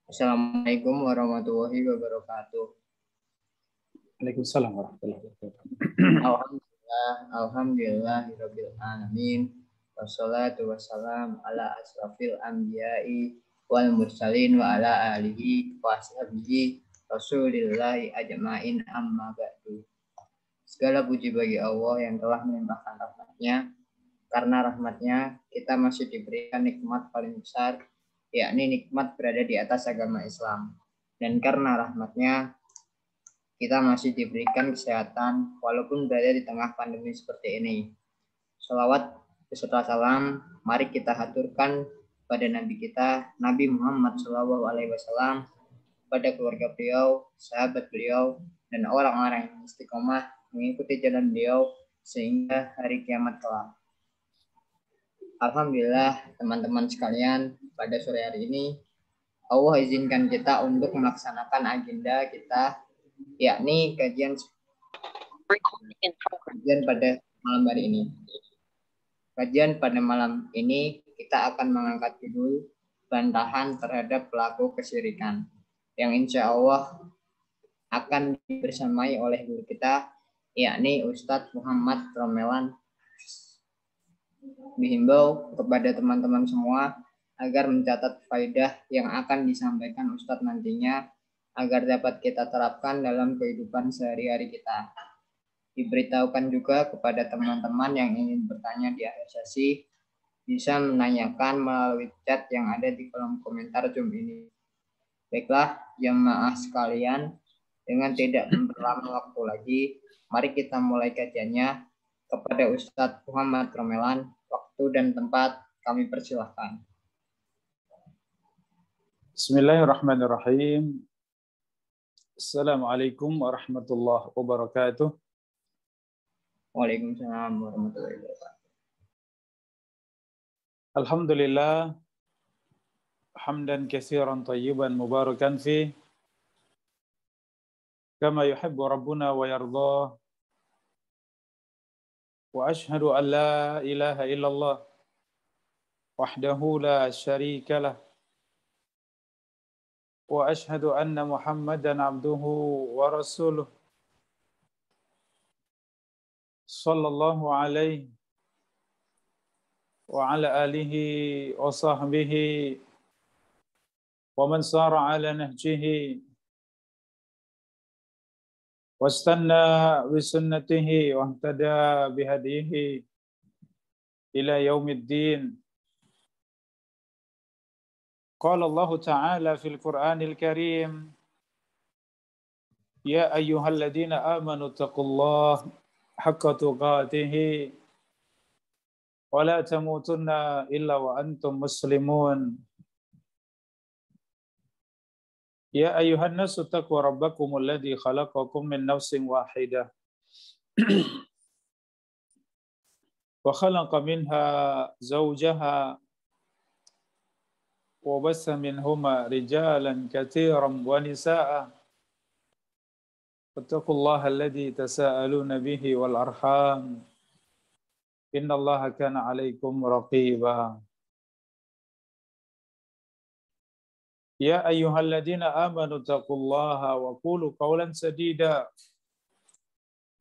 Assalamualaikum warahmatullahi wabarakatuh. Waalaikumsalam warahmatullahi wabarakatuh. Alhamdulillahirabbil alamin. Wassalatu wassalam ala asrafil anbiya'i wal mursalin wa ala alihi wa ashabihi rasulillahi ajmain amma ba'du. Segala puji bagi Allah yang telah melimpahkan rahmatnya. Karena rahmatnya kita masih diberikan nikmat paling besar, yakni nikmat berada di atas agama Islam. Dan karena rahmatnya kita masih diberikan kesehatan walaupun berada di tengah pandemi seperti ini. Shalawat beserta salam mari kita haturkan pada Nabi kita, Nabi Muhammad SAW, pada keluarga beliau, sahabat beliau, dan orang-orang yang istiqomah mengikuti jalan beliau sehingga hari kiamat kelak. Alhamdulillah teman-teman sekalian, pada sore hari ini Allah izinkan kita untuk melaksanakan agenda kita, yakni kajian pada malam hari ini. Kajian pada malam ini kita akan mengangkat judul bantahan terhadap pelaku kesyirikan, yang insya Allah akan dibersamai oleh guru kita, yakni Ustadz Muhammad Romelan. Dihimbau kepada teman-teman semua agar mencatat faedah yang akan disampaikan Ustadz nantinya agar dapat kita terapkan dalam kehidupan sehari-hari kita. Diberitahukan juga kepada teman-teman yang ingin bertanya di akhir sesi bisa menanyakan melalui chat yang ada di kolom komentar Zoom ini. Baiklah jemaah sekalian, dengan tidak memperlama waktu lagi, mari kita mulai kajiannya. Kepada Ustadz Muhammad Romelan, waktu dan tempat kami persilahkan. Bismillahirrahmanirrahim. Assalamualaikum warahmatullahi wabarakatuh. Waalaikumsalam warahmatullahi wabarakatuh. Alhamdulillah, hamdan katsiran tayyiban mubarakan fi kama yuhibbu rabbuna wa yardah. Wa ashhadu an la ilaha illallah wahdahu la syarika lah. Wa ashhadu anna Muhammadan abduhu wa rasuluh. Sallallahu alaihi wa ala alihi wa sahbihi wa man sara ala nahjihi wastanna bi sunnatihi wa ihtada bi hadihi ila yaumiddin. Qala Allah Ta'ala fil Qur'anil Karim, ya ayyuhalladzina amanu taqullaha haqqa tuqatih wa la tamutunna illa wa antum muslimun. Ya ayyuhan nasu taqu rabbakumul ladzi khalaqakum min nafsin wahidah wa khalaqa minha zawjaha wa bassa minhuma rijalan katsiran wa nisaa'a. Fattaqullaha alladzi tasaaluna bihi wal arham. Innallaha kana 'alaikum raqiba. Ya ayyuhalladzina amanu taqullaha wa qulu qawlan sadida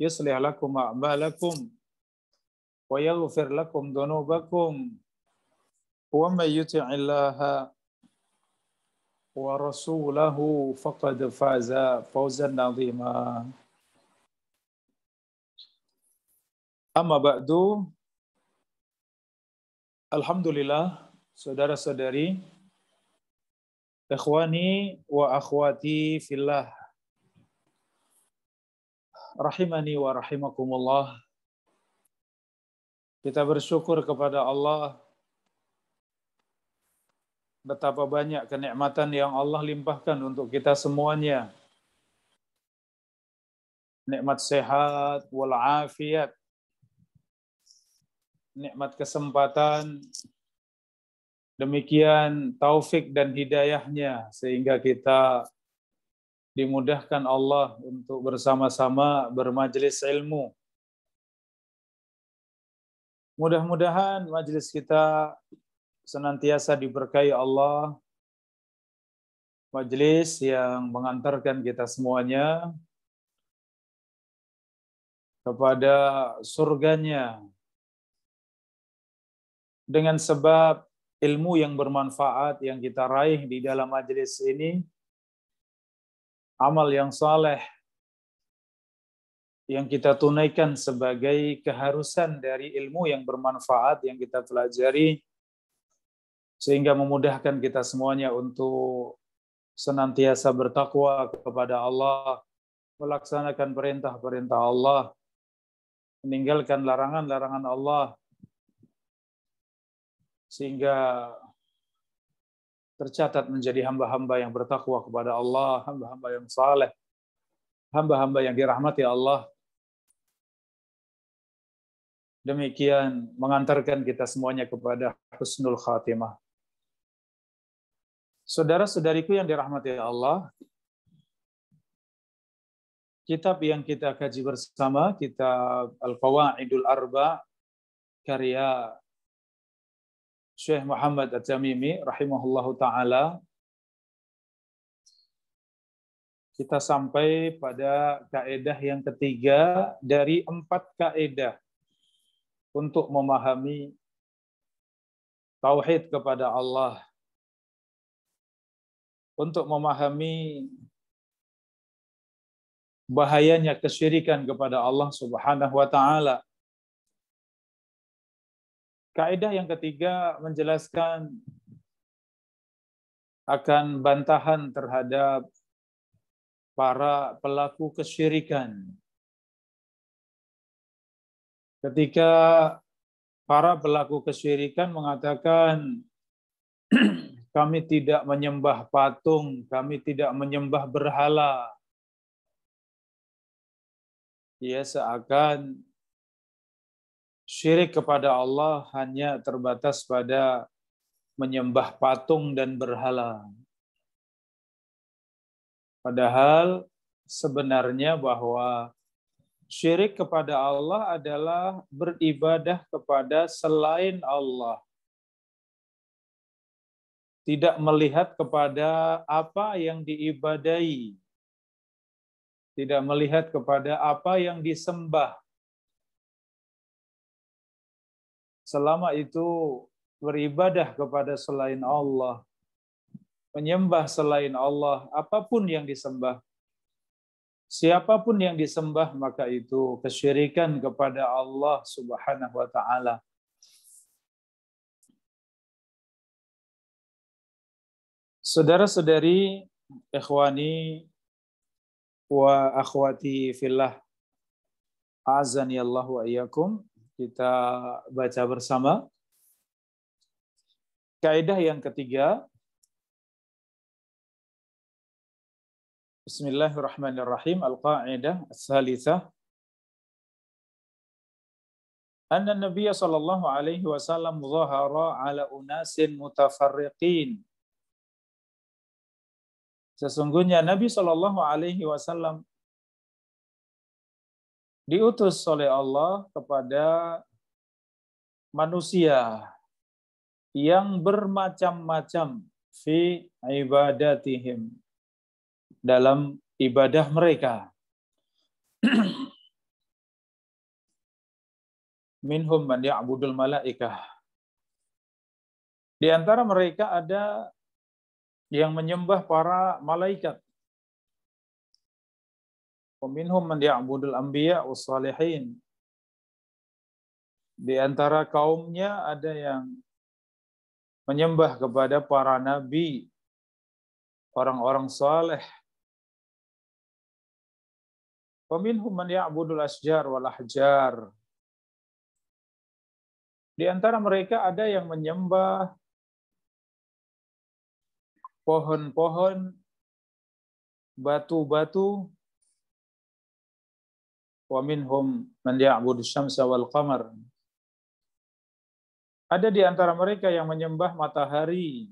yuslih lakum a'malakum wa yaghfir lakum dhunubakum wa may yuti'illaha wa rasulahu faqad faza fawzan 'azima. Amma ba'du. Alhamdulillah, saudara-saudari, ikhwani wa akhwati fillah, rahimani wa rahimakumullah. Kita bersyukur kepada Allah betapa banyak kenikmatan yang Allah limpahkan untuk kita semuanya. Nikmat sehat wal afiat, nikmat kesempatan, demikian taufik dan hidayahnya sehingga kita dimudahkan Allah untuk bersama-sama bermajelis ilmu. Mudah-mudahan majelis kita senantiasa diberkahi Allah majelis yang mengantarkan kita semuanya kepada surganya dengan sebab ilmu yang bermanfaat yang kita raih di dalam majelis ini, amal yang saleh yang kita tunaikan sebagai keharusan dari ilmu yang bermanfaat yang kita pelajari, sehingga memudahkan kita semuanya untuk senantiasa bertakwa kepada Allah, melaksanakan perintah-perintah Allah, meninggalkan larangan-larangan Allah, sehingga tercatat menjadi hamba-hamba yang bertakwa kepada Allah, hamba-hamba yang saleh, hamba-hamba yang dirahmati Allah. Demikian mengantarkan kita semuanya kepada husnul khatimah. Saudara-saudariku yang dirahmati Allah, kitab yang kita kaji bersama, kitab Al-Qawaidul Arba' karya Syekh Muhammad At-Tamimi rahimahullahu ta'ala. Kita sampai pada kaidah yang ketiga dari 4 kaidah untuk memahami tauhid kepada Allah, untuk memahami bahayanya kesyirikan kepada Allah Subhanahu wa ta'ala. Kaidah yang ketiga menjelaskan akan bantahan terhadap para pelaku kesyirikan. Ketika para pelaku kesyirikan mengatakan, kami tidak menyembah patung, kami tidak menyembah berhala. Ya, seakan syirik kepada Allah hanya terbatas pada menyembah patung dan berhala. Padahal sebenarnya bahwa syirik kepada Allah adalah beribadah kepada selain Allah. Tidak melihat kepada apa yang diibadahi. Tidak melihat kepada apa yang disembah. Selama itu beribadah kepada selain Allah, menyembah selain Allah, apapun yang disembah, siapapun yang disembah, maka itu kesyirikan kepada Allah Subhanahu wa ta'ala. Saudara-saudari, ikhwani wa akhwati fillah, azani Allah wa iyyakum, kita baca bersama kaidah yang ketiga. Bismillahirrahmanirrahim. Al-qaidah ats-tsalitsah. Anna Nabiy sallallahu alaihi wasallam zahara ala unasin mutafarriqin. Sesungguhnya Nabi sallallahu alaihi wasallam diutus oleh Allah kepada manusia yang bermacam-macam fi ibadatihim, dalam ibadah mereka. Minhum man ya'budul malaikah. Di antara mereka ada yang menyembah para malaikat. Wa minhum man ya'budul anbiya was salihin. Di antara kaumnya ada yang menyembah kepada para nabi, orang-orang saleh. Wa minhum man ya'budul asjar wal ahjar. Di antara mereka ada yang menyembah pohon-pohon, batu-batu. Wa minhum man ya'budus syamsa wal qamar. Ada di antara mereka yang menyembah matahari,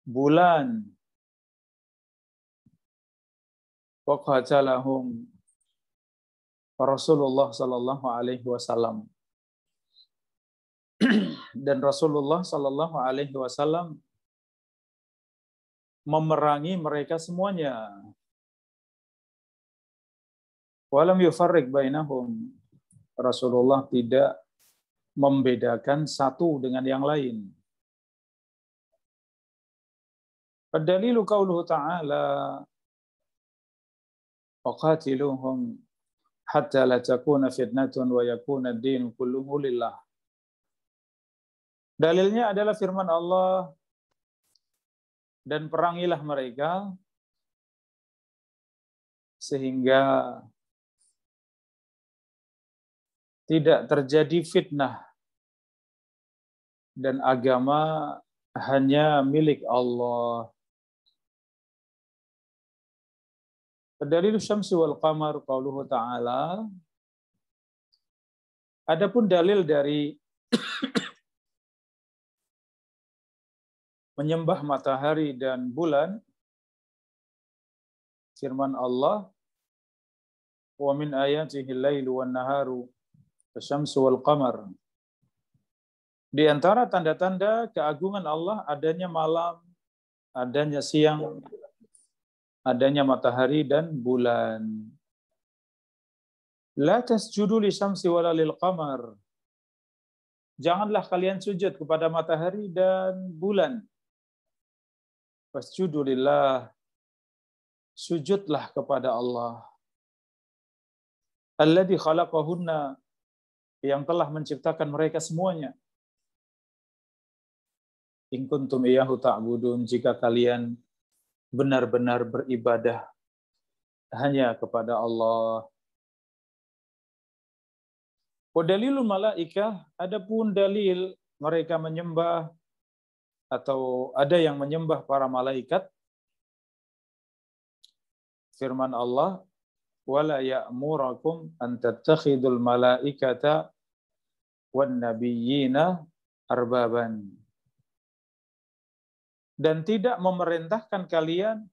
bulan. Wa qatalahum Rasulullah sallallahu alaihi wasallam. Dan Rasulullah sallallahu alaihi wasallam memerangi mereka semuanya. Walam yufarriq bainahum. Rasulullah tidak membedakan satu dengan yang lain. Ad-dalilu qauluhu ta'ala waqatiluhum hatta la takuna fitnatun wa yakuna ad-din kulluhu lillah. Dalilnya adalah firman Allah, dan perangilah mereka sehingga tidak terjadi fitnah dan agama hanya milik Allah. Dalil syamsi wal qamar qauluhu ta'ala. Adapun dalil dari menyembah matahari dan bulan, firman Allah, wa min ayatihi al-lailu wan naharu wasyamsu wal qamar. Di antara tanda-tanda keagungan Allah adanya malam, adanya siang, adanya matahari dan bulan. La tasjudu li syamsi wala lil qamar. Janganlah kalian sujud kepada matahari dan bulan. Wasjudu lillah. Sujudlah kepada Allah. Alladzi khalaqahunna, yang telah menciptakan mereka semuanya. In kuntum iyyahu ta'budun, jika kalian benar-benar beribadah hanya kepada Allah. Wa dalilul malaikah, adapun dalil mereka menyembah atau ada yang menyembah para malaikat, firman Allah, wala ya'murakum an tattakhidul malaikata wan nabiyyina arbaban. Dan tidak memerintahkan kalian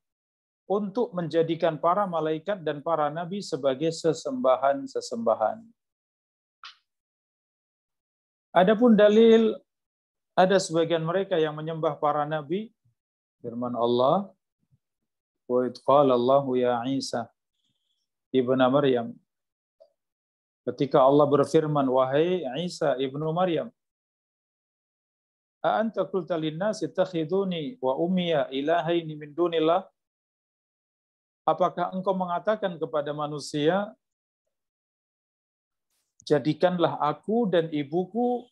untuk menjadikan para malaikat dan para nabi sebagai sesembahan-sesembahan. Adapun dalil, ada sebagian mereka yang menyembah para nabi, firman Allah, wa idh qala Allahu ya Isa ibnu Maryam. Ketika Allah berfirman, wahai Isa ibnu Maryam, a anta qulta lin-nasi ittakhiduni wa ummiya ilahaini min dunillah. Apakah engkau mengatakan kepada manusia, jadikanlah aku dan ibuku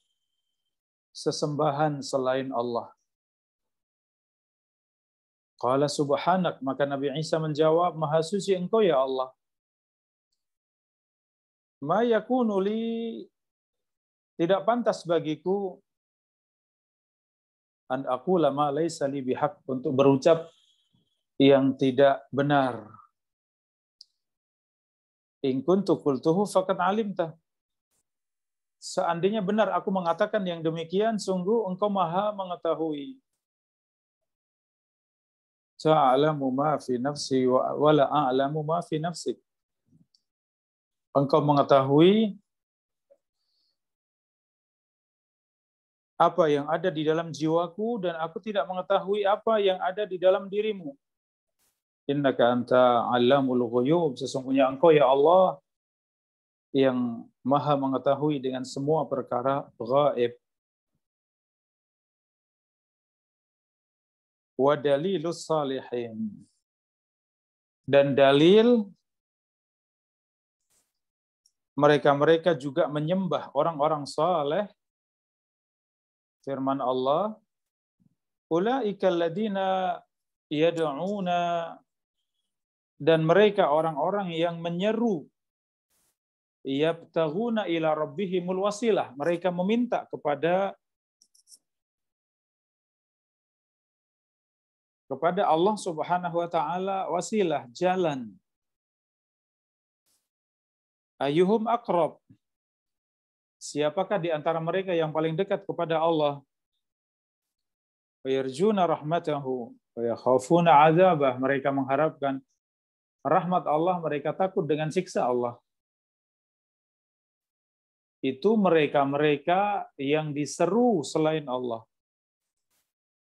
sesembahan selain Allah? Qala subhanak, maka Nabi Isa menjawab, maha suci engkau ya Allah. Ma yakunu li, tidak pantas bagiku, an aqula ma laysa li bihaq, untuk berucap yang tidak benar. In kuntu qultuhu faqad alimta. Seandainya benar aku mengatakan yang demikian, sungguh engkau maha mengetahui. Ta'lamu ma fi nafsi wa la a'lamu ma fi nafsik. Engkau mengetahui apa yang ada di dalam jiwaku, dan aku tidak mengetahui apa yang ada di dalam dirimu. Innaka anta 'allamul ghuyub, sesungguhnya engkau ya Allah yang maha mengetahui dengan semua perkara gaib. Wa dalilus salihin, dan dalil mereka-mereka juga menyembah orang-orang saleh, firman Allah, ulaika alladziina yad'una, dan mereka orang-orang yang menyeru, yabtaghuna ila rabbihimul wasilah, mereka meminta kepada Allah Subhanahu wa taala wasilah, jalan. Ayyuhum aqrab, siapakah di antara mereka yang paling dekat kepada Allah? Wa yarjuna rahmatahu wa yakhafuna 'adzabah, mereka mengharapkan rahmat Allah, mereka takut dengan siksa Allah. Itu mereka-mereka yang diseru selain Allah.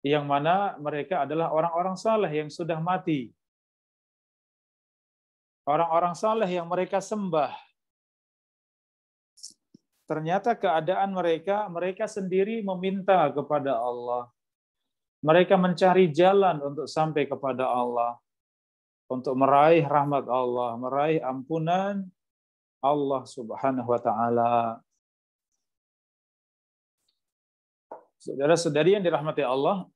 yang mana mereka adalah orang-orang saleh yang sudah mati. Orang-orang saleh yang mereka sembah. Ternyata keadaan mereka sendiri meminta kepada Allah. Mereka mencari jalan untuk sampai kepada Allah. Untuk meraih rahmat Allah, meraih ampunan Allah Subhanahu wa taala. Saudara-saudari yang dirahmati Allah,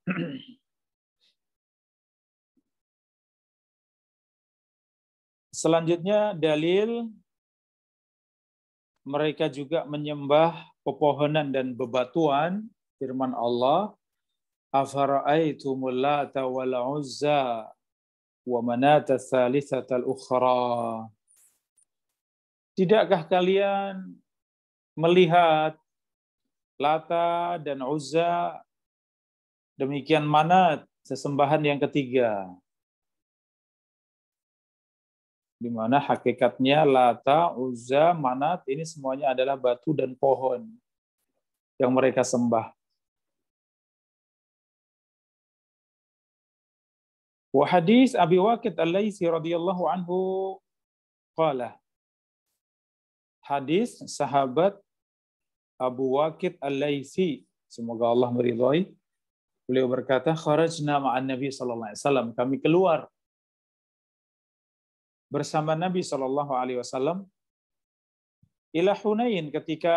selanjutnya dalil mereka juga menyembah pepohonan dan bebatuan. Firman Allah, afara'aitumul lata wal uzza wa manata tsalitsatal ukhra. Tidakkah kalian melihat Lata dan Uzza, demikian Manat, sesembahan yang ketiga, di mana hakikatnya Lata, Uzza, Manat ini semuanya adalah batu dan pohon yang mereka sembah. Wa hadis Abi Waqid Al-Laitsi radhiyallahu anhu qala. Hadis sahabat Abu Waqid Al-Laitsi, semoga Allah meridhai, beliau berkata, kharajna ma'an Nabi sallallahu alaihi wasallam, kami keluar bersama Nabi sallallahu alaihi wasallam ila Hunain, ketika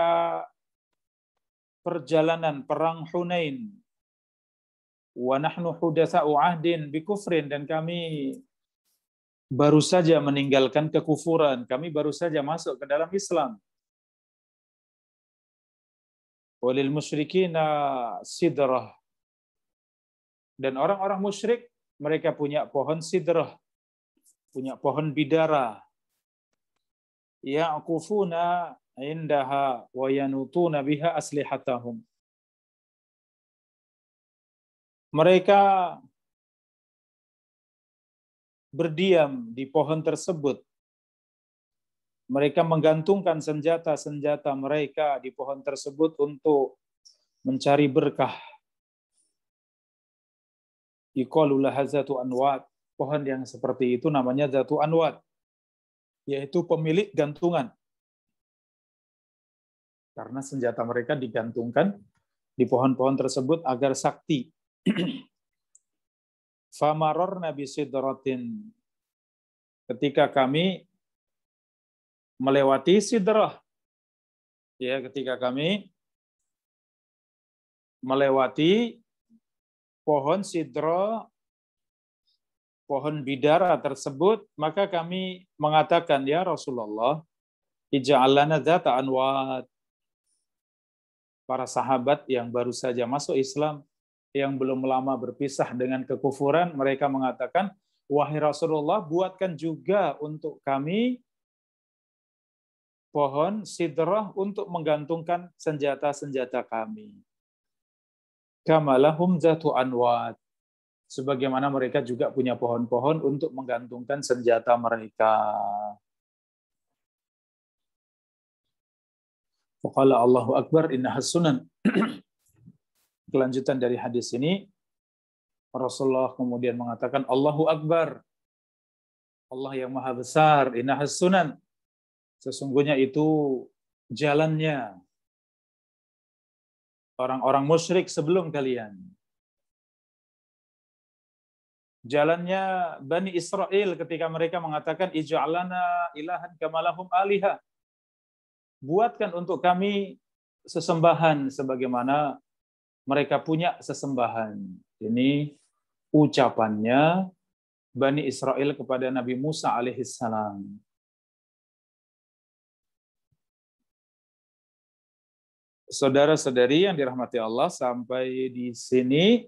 perjalanan perang Hunain. Wa nahnu hudatsa'u ahdin bi kufrin, dan kami baru saja meninggalkan kekufuran, kami baru saja masuk ke dalam Islam. Walil musyrikina sidrah, dan orang-orang musyrik mereka punya pohon sidrah, punya pohon bidara. Ya'kufuna indaha wa yanutuna biha aslihatahum. Mereka berdiam di pohon tersebut. Mereka menggantungkan senjata-senjata mereka di pohon tersebut untuk mencari berkah. Yuqalu laha zatu anwat. Pohon yang seperti itu namanya zatu anwat, yaitu pemilik gantungan. Karena senjata mereka digantungkan di pohon-pohon tersebut agar sakti. Famarorna bisidratin. Ketika kami melewati sidrah, ya, ketika kami melewati pohon sidrah, pohon bidara tersebut, maka kami mengatakan, ya Rasulullah, ij'al lana dzata anwat. Para sahabat yang baru saja masuk Islam, yang belum lama berpisah dengan kekufuran, mereka mengatakan, wahai Rasulullah, buatkan juga untuk kami pohon sidrah untuk menggantungkan senjata-senjata kami. Kama lahum zatu anwat. Sebagaimana mereka juga punya pohon-pohon untuk menggantungkan senjata mereka. Faqala Allahu Akbar innahas sunan. Kelanjutan dari hadis ini, Rasulullah kemudian mengatakan, Allahu Akbar. Allah yang maha besar, innahas sunan. Sesungguhnya itu jalannya orang-orang musyrik sebelum kalian. Jalannya Bani Israel ketika mereka mengatakan, ij'alana ilahan kamalahum aliha. Buatkan untuk kami sesembahan sebagaimana mereka punya sesembahan. Ini ucapannya Bani Israel kepada Nabi Musa alaihissalam. Saudara-saudari yang dirahmati Allah, sampai di sini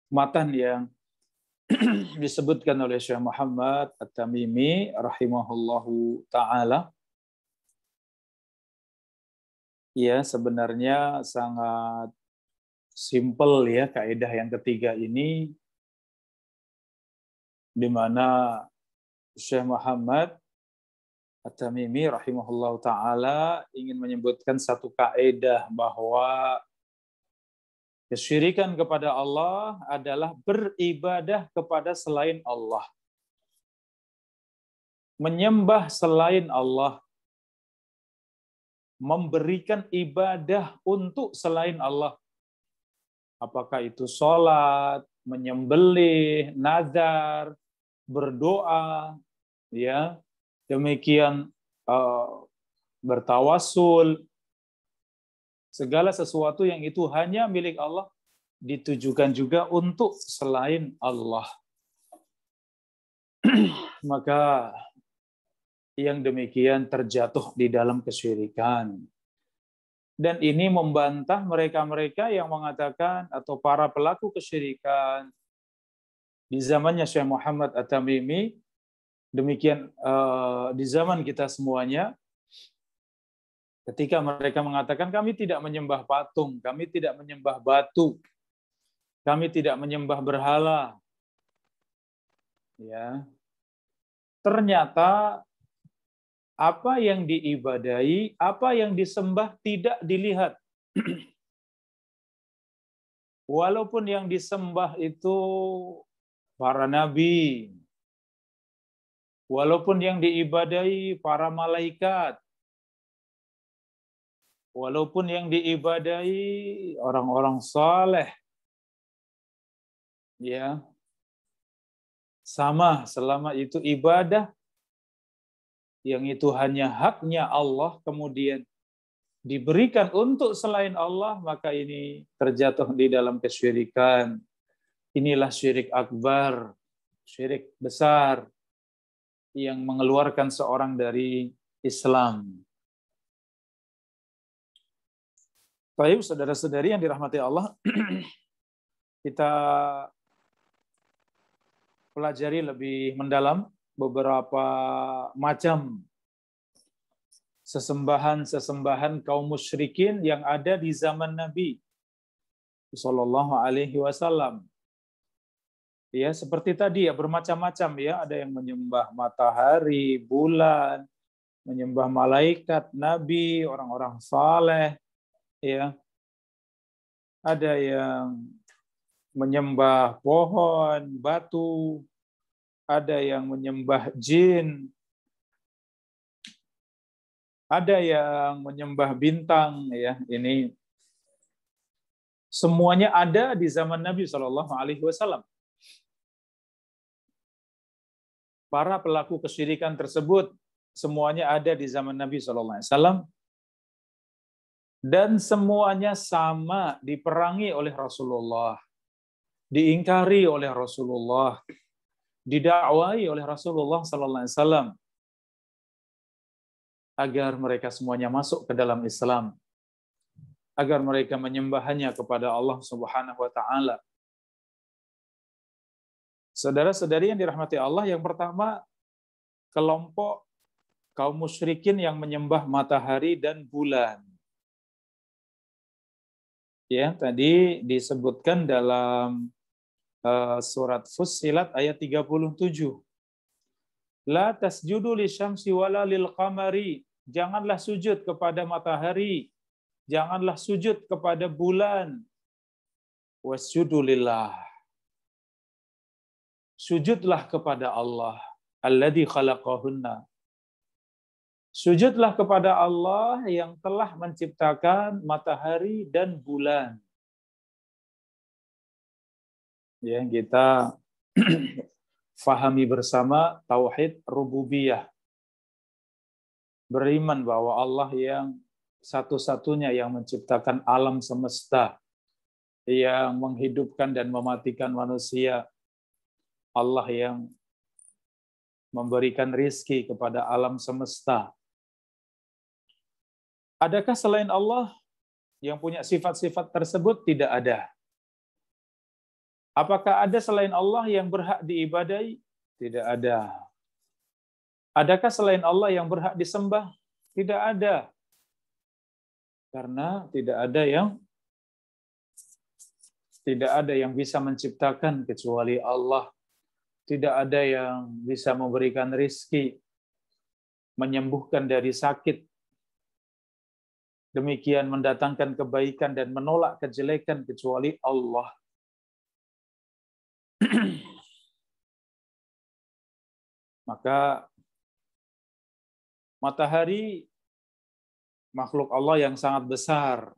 matan yang disebutkan oleh Syekh Muhammad At-Tamimi rahimahullahu ta'ala. Ya, sebenarnya sangat simpel ya kaidah yang ketiga ini, di mana Syekh Muhammad At-Tamimi rahimahullahu ta'ala ingin menyebutkan satu kaidah bahwa Kesyirikan kepada Allah adalah beribadah kepada selain Allah. Menyembah selain Allah. Memberikan ibadah untuk selain Allah. Apakah itu sholat, menyembelih, nazar, berdoa, ya, demikian bertawasul, segala sesuatu yang itu hanya milik Allah ditujukan juga untuk selain Allah. Maka yang demikian terjatuh di dalam kesyirikan. Dan ini membantah mereka-mereka yang mengatakan atau para pelaku kesyirikan di zamannya Syekh Muhammad At-Tamimi, demikian di zaman kita semuanya, ketika mereka mengatakan kami tidak menyembah patung, kami tidak menyembah batu, kami tidak menyembah berhala. Ya. Ternyata apa yang diibadahi, apa yang disembah tidak dilihat. Walaupun yang disembah itu para nabi, walaupun yang diibadahi para malaikat, walaupun yang diibadahi orang-orang saleh, ya, sama selama itu ibadah yang itu hanya haknya Allah kemudian diberikan untuk selain Allah, maka ini terjatuh di dalam kesyirikan. Inilah syirik akbar, syirik besar yang mengeluarkan seorang dari Islam. Baik, saudara-saudari yang dirahmati Allah, kita pelajari lebih mendalam beberapa macam sesembahan kaum musyrikin yang ada di zaman Nabi Sallallahu Alaihi Wasallam. Ya, seperti tadi ya, bermacam-macam ya, ada yang menyembah matahari, bulan, menyembah malaikat, nabi, orang-orang saleh, ya. Ada yang menyembah pohon, batu, ada yang menyembah jin, ada yang menyembah bintang, ya. Ini semuanya ada di zaman Nabi Shallallahu Alaihi Wasallam. Para pelaku kesyirikan tersebut semuanya ada di zaman Nabi Shallallahu Alaihi Wasallam dan semuanya sama diperangi oleh Rasulullah, diingkari oleh Rasulullah, didakwai oleh Rasulullah Sallallahu Alaihi Wasallam agar mereka semuanya masuk ke dalam Islam, agar mereka menyembahnya kepada Allah Subhanahu Wa Taala. Saudara-saudari yang dirahmati Allah, yang pertama kelompok kaum musyrikin yang menyembah matahari dan bulan. Ya, tadi disebutkan dalam surat Fussilat ayat 37. La tasjudu lisyamsi wala lil qamari. Janganlah sujud kepada matahari, janganlah sujud kepada bulan. Wasjudu lillah. Sujudlah kepada Allah alladzi khalaqahunna. Sujudlah kepada Allah yang telah menciptakan matahari dan bulan. Ya, kita fahami bersama tauhid rububiyah. Beriman bahwa Allah yang satu-satunya yang menciptakan alam semesta, yang menghidupkan dan mematikan manusia. Allah yang memberikan rizki kepada alam semesta. Adakah selain Allah yang punya sifat-sifat tersebut? Tidak ada. Apakah ada selain Allah yang berhak diibadahi? Tidak ada. Adakah selain Allah yang berhak disembah? Tidak ada. Karena tidak ada yang bisa menciptakan kecuali Allah. Tidak ada yang bisa memberikan rizki, menyembuhkan dari sakit, demikian mendatangkan kebaikan dan menolak kejelekan kecuali Allah. Maka matahari makhluk Allah yang sangat besar,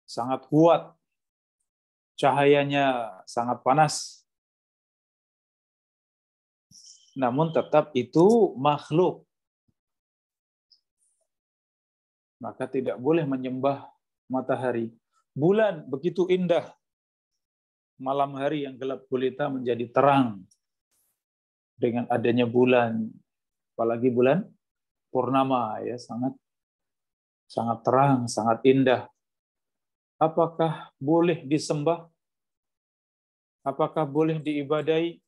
sangat kuat, cahayanya sangat panas. Namun tetap itu makhluk. Maka tidak boleh menyembah matahari. Bulan begitu indah. Malam hari yang gelap gulita menjadi terang dengan adanya bulan. Apalagi bulan purnama ya, sangat terang, sangat indah. Apakah boleh disembah? Apakah boleh diibadai?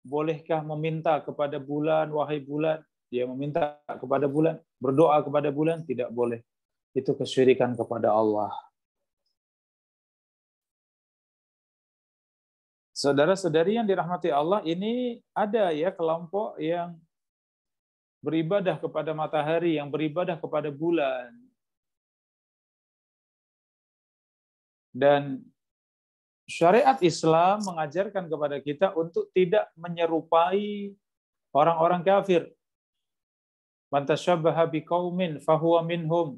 Bolehkah meminta kepada bulan, wahai bulan? Dia meminta kepada bulan, berdoa kepada bulan, tidak boleh. Itu kesyirikan kepada Allah. Saudara-saudari yang dirahmati Allah, ini ada ya kelompok yang beribadah kepada matahari, yang beribadah kepada bulan. Dan syariat Islam mengajarkan kepada kita untuk tidak menyerupai orang-orang kafir. Man tasyabbaha biqaumin fahuwa minhum.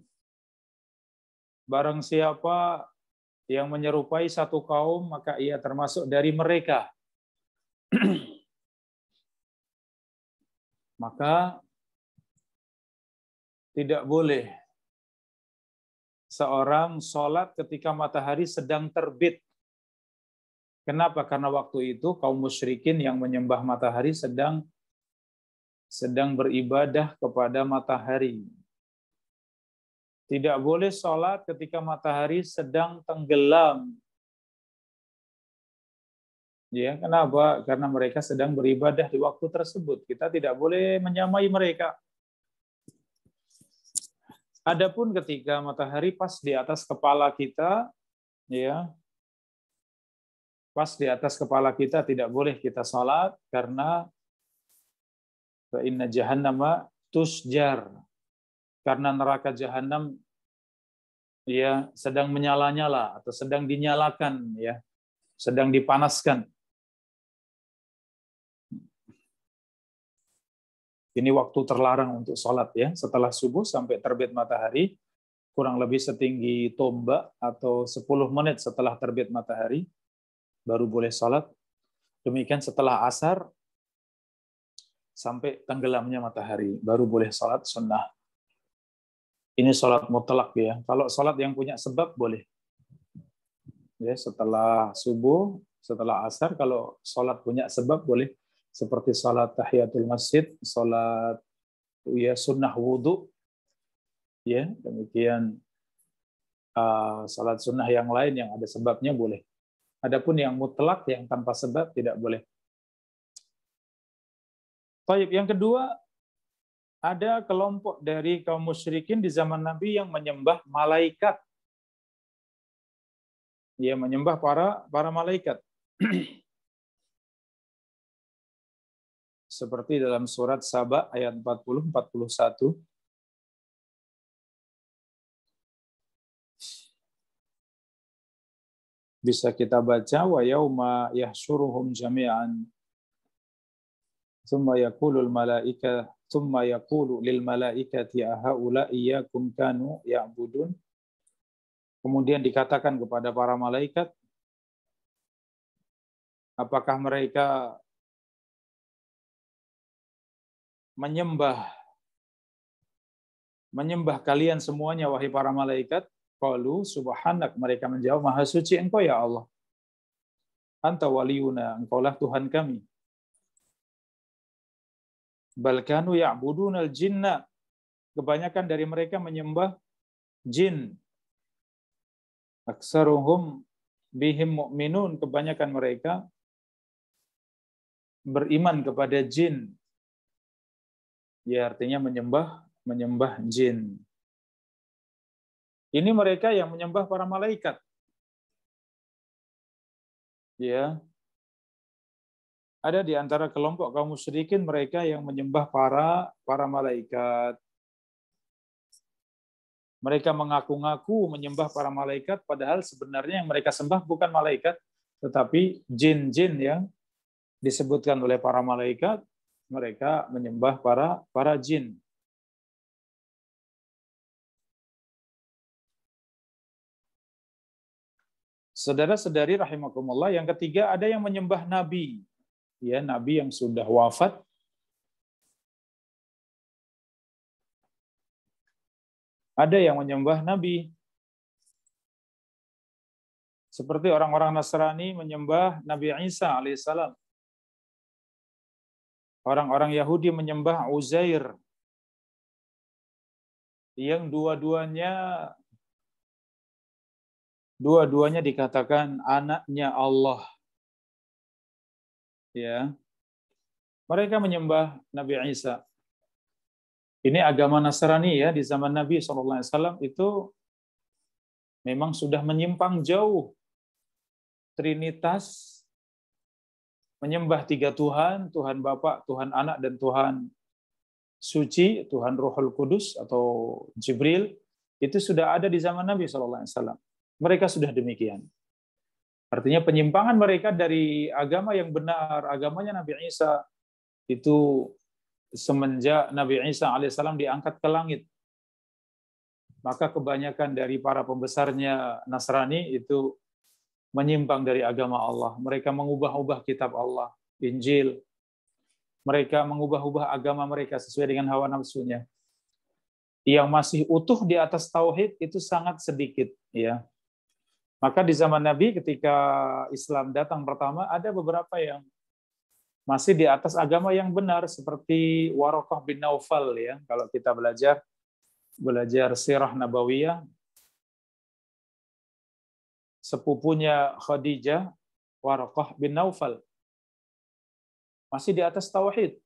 Barang siapa yang menyerupai satu kaum, maka ia termasuk dari mereka. Maka tidak boleh seorang sholat ketika matahari sedang terbit. Kenapa? Karena waktu itu kaum musyrikin yang menyembah matahari sedang beribadah kepada matahari. Tidak boleh sholat ketika matahari sedang tenggelam. Ya, kenapa? Karena mereka sedang beribadah di waktu tersebut. Kita tidak boleh menyamai mereka. Adapun ketika matahari pas di atas kepala kita, ya, pas di atas kepala kita tidak boleh kita sholat karena fa inna jahannama tusjar, karena neraka jahanam ya sedang menyala-nyala atau sedang dinyalakan, ya, sedang dipanaskan. Ini waktu terlarang untuk sholat ya, setelah subuh sampai terbit matahari, kurang lebih setinggi tombak atau 10 menit setelah terbit matahari, baru boleh sholat. Demikian setelah asar, sampai tenggelamnya matahari, baru boleh sholat sunnah. Ini sholat mutlak ya. Kalau sholat yang punya sebab boleh. Ya, setelah subuh, setelah asar, kalau sholat punya sebab boleh. Seperti sholat tahiyatul masjid, sholat ya sunnah wudhu, ya demikian sholat sunnah yang lain yang ada sebabnya boleh. Adapun yang mutlak yang tanpa sebab tidak boleh. Baik, yang kedua, ada kelompok dari kaum musyrikin di zaman Nabi yang menyembah malaikat. Dia menyembah para malaikat. Seperti dalam surat Saba ayat 40-41. Bisa kita baca, wa yauma yahsyuruhum jami'an thumma yaqulu lil malaikati ahaula iyyakum kanu ya'budun. Kemudian dikatakan kepada para malaikat, apakah mereka menyembah kalian semuanya wahai para malaikat? Qalu subhanak, mereka menjawab, maha suci engkau ya Allah. Anta waliyuna, engkaulah Tuhan kami. Bal kanu ya'budunal jinna, kebanyakan dari mereka menyembah jin. Aksaruhum bihim mu'minun, kebanyakan mereka beriman kepada jin. Ya, artinya menyembah jin. Ini mereka yang menyembah para malaikat. Ya. Ada di antara kelompok kaum musyrikin mereka yang menyembah para malaikat. Mereka mengaku-ngaku menyembah para malaikat, padahal sebenarnya yang mereka sembah bukan malaikat, tetapi jin-jin yang disebutkan oleh para malaikat. Mereka menyembah para jin. Saudara-saudari rahimakumullah, yang ketiga ada yang menyembah nabi. Ya, nabi yang sudah wafat. Ada yang menyembah nabi. Seperti orang-orang Nasrani menyembah Nabi Isa alaihissalam. Orang-orang Yahudi menyembah Uzair. Yang dua-duanya dikatakan anaknya Allah. Ya. Mereka menyembah Nabi Isa. Ini agama Nasrani ya, di zaman Nabi SAW itu memang sudah menyimpang jauh. Trinitas, menyembah tiga Tuhan, Tuhan Bapa, Tuhan Anak, dan Tuhan Suci, Tuhan Ruhul Kudus atau Jibril, itu sudah ada di zaman Nabi SAW. Mereka sudah demikian. Artinya penyimpangan mereka dari agama yang benar, agamanya Nabi Isa, itu semenjak Nabi Isa alaihissalam diangkat ke langit. Maka kebanyakan dari para pembesarnya Nasrani itu menyimpang dari agama Allah. Mereka mengubah-ubah kitab Allah, Injil. Mereka mengubah-ubah agama mereka sesuai dengan hawa nafsunya. Yang masih utuh di atas tauhid itu sangat sedikit, ya. Maka di zaman Nabi ketika Islam datang pertama, ada beberapa yang masih di atas agama yang benar, seperti Waraqah bin Naufal, ya. Kalau kita belajar sirah nabawiyah, sepupunya Khadijah, Waraqah bin Naufal, masih di atas tauhid.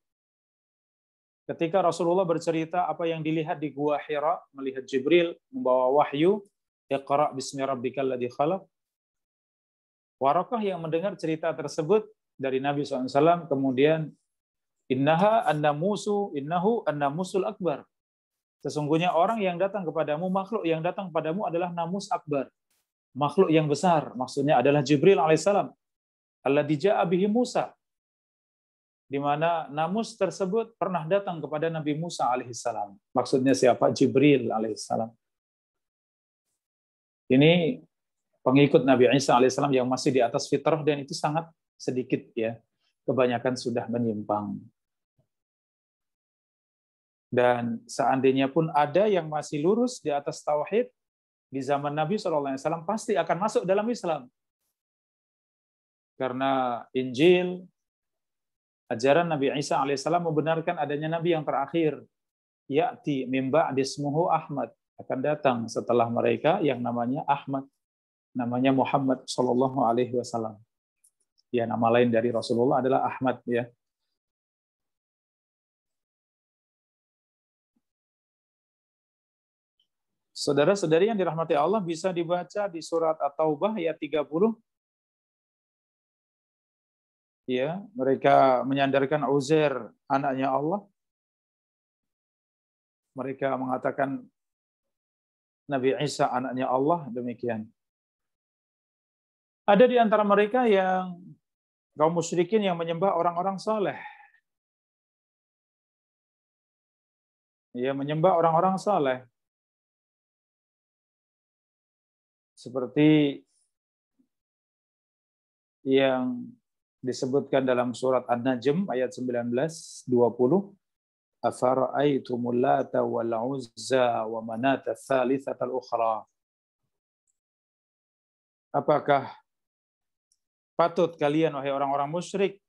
Ketika Rasulullah bercerita apa yang dilihat di Gua Hira, melihat Jibril membawa wahyu, Iqra bismi rabbikal ladzi khalaq. Waraqah yang mendengar cerita tersebut dari Nabi SAW, kemudian innahu an-namusul akbar. Sesungguhnya orang yang datang kepadamu, makhluk yang datang kepadamu adalah namus akbar. Makhluk yang besar, maksudnya adalah Jibril alaihissalam. Alladzi ja'a bihi Musa. Di mana namus tersebut pernah datang kepada Nabi Musa alaihissalam. Maksudnya siapa? Jibril alaihissalam. Ini pengikut Nabi Isa alaihissalam yang masih di atas fitrah, dan itu sangat sedikit, ya. Kebanyakan sudah menyimpang. Dan seandainya pun ada yang masih lurus di atas tauhid di zaman Nabi SAW, pasti akan masuk dalam Islam. Karena Injil, ajaran Nabi Isa alaihissalam membenarkan adanya Nabi yang terakhir. Ya'ti min ba'di ismuhu Ahmad. Akan datang setelah mereka yang namanya Ahmad. Namanya Muhammad sallallahu alaihi wasallam. Ya, nama lain dari Rasulullah adalah Ahmad, ya. Saudara-saudari yang dirahmati Allah, bisa dibaca di surat At-Taubah ayat 30. Ya, mereka menyandarkan Uzair anaknya Allah. Mereka mengatakan Nabi Isa anaknya Allah, demikian. Ada di antara mereka yang kaum musyrikin yang menyembah orang-orang saleh. Ya, menyembah orang-orang saleh. Seperti yang disebutkan dalam surat An-Najm ayat 19-20. Afara'aitumul Lata wal Uzza wa Manata tsalitsatal ukhra. Apakah patut kalian, wahai orang-orang musyrik,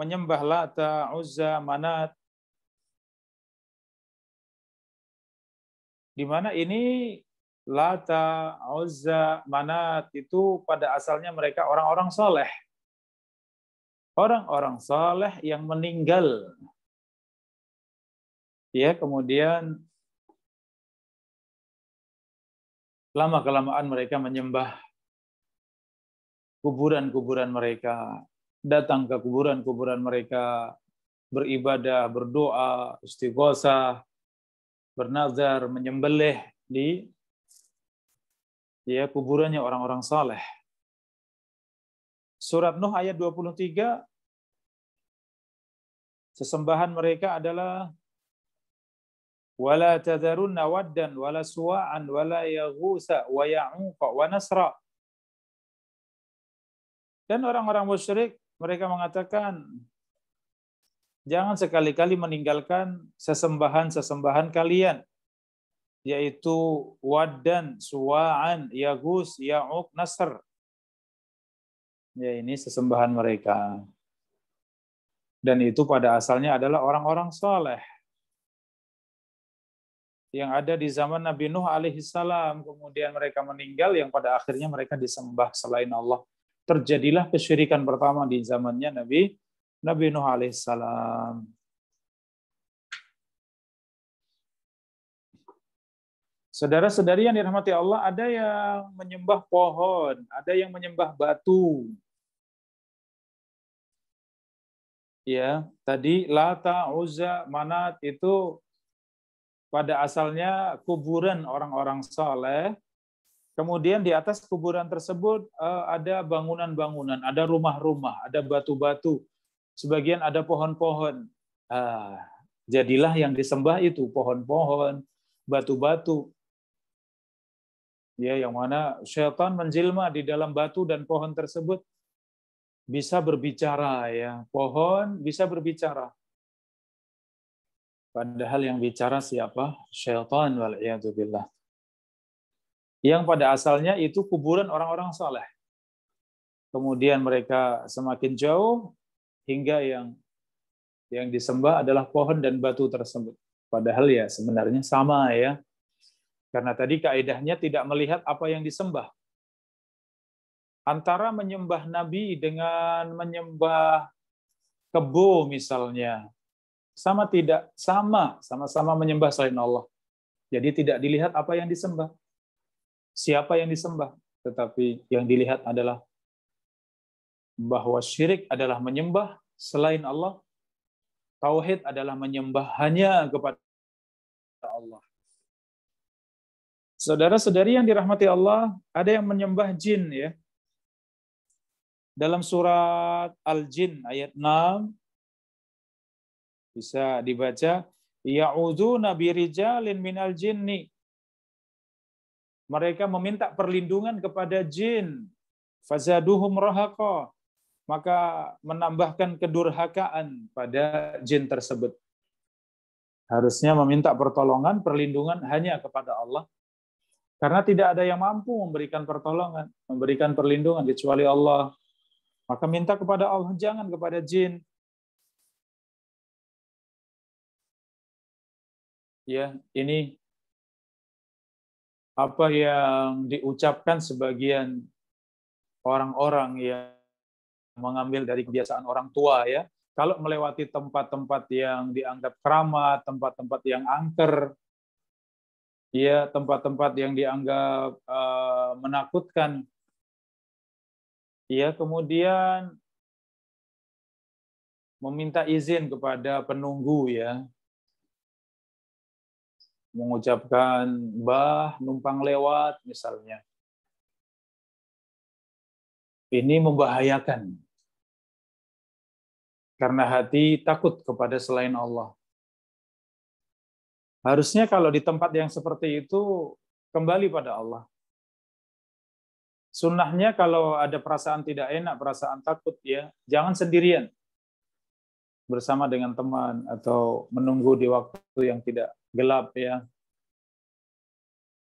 menyembah Lata, Uzza, Manat, di mana ini Lata, Uzza, Manat itu pada asalnya mereka orang-orang soleh. Orang-orang soleh yang meninggal. Ya, kemudian lama-kelamaan mereka menyembah kuburan-kuburan mereka. Datang ke kuburan-kuburan mereka, beribadah, berdoa, istighosah. bernazar, menyembelih di kuburannya orang-orang saleh. Surat Nuh ayat 23, sesembahan mereka adalah wala tadharunna waddan wala suwa'an wala yaghusa wa ya'uqa wa nasra. Dan orang-orang musyrik mereka mengatakan, jangan sekali-kali meninggalkan sesembahan-sesembahan kalian, yaitu waddan, suwa'an, yaghus, ya'uq, nasr. Ya, ini sesembahan mereka. Dan itu pada asalnya adalah orang-orang saleh yang ada di zaman Nabi Nuh alaihissalam. Kemudian mereka meninggal, yang pada akhirnya mereka disembah selain Allah. Terjadilah kesyirikan pertama di zamannya Nabi Nuh alaihissalam. Saudara-saudari yang dirahmati Allah, ada yang menyembah pohon, ada yang menyembah batu. Ya, tadi Lata, Uzza, Manat itu pada asalnya kuburan orang-orang saleh. Kemudian di atas kuburan tersebut ada bangunan-bangunan, ada rumah-rumah, ada batu-batu. Sebagian ada pohon-pohon. Jadilah yang disembah itu pohon-pohon, batu-batu. Ya, yang mana syaitan menjelma di dalam batu dan pohon tersebut. Bisa berbicara, ya, pohon bisa berbicara. Padahal yang bicara siapa? Syaitan, wal'iyadzubillah. Yang pada asalnya itu kuburan orang-orang saleh. Kemudian mereka semakin jauh hingga yang disembah adalah pohon dan batu tersebut. Padahal ya sebenarnya sama, ya. Karena tadi kaidahnya tidak melihat apa yang disembah. Antara menyembah Nabi dengan menyembah kebo misalnya, sama-sama menyembah selain Allah. Jadi tidak dilihat apa yang disembah, siapa yang disembah, tetapi yang dilihat adalah bahwa syirik adalah menyembah selain Allah, tauhid adalah menyembah hanya kepada Allah. Saudara-saudari yang dirahmati Allah, ada yang menyembah jin, ya. Dalam surat Al-Jin ayat 6 bisa dibaca, ya'udzuna birijalin minal jinni. Mereka meminta perlindungan kepada jin. Fazaduhum rahaqa. Maka menambahkan kedurhakaan pada jin tersebut. Harusnya meminta pertolongan, perlindungan hanya kepada Allah. Karena tidak ada yang mampu memberikan pertolongan, memberikan perlindungan kecuali Allah. Maka minta kepada Allah, jangan kepada jin. Ya, ini apa yang diucapkan sebagian orang-orang yang mengambil dari kebiasaan orang tua, ya. Kalau melewati tempat-tempat yang dianggap keramat, tempat-tempat yang angker, ya, tempat-tempat yang dianggap menakutkan, ya, kemudian meminta izin kepada penunggu, ya, mengucapkan bah numpang lewat misalnya. Ini membahayakan. Karena hati takut kepada selain Allah. Harusnya kalau di tempat yang seperti itu kembali pada Allah. Sunnahnya kalau ada perasaan tidak enak, perasaan takut, ya, jangan sendirian. Bersama dengan teman atau menunggu di waktu yang tidak gelap, ya.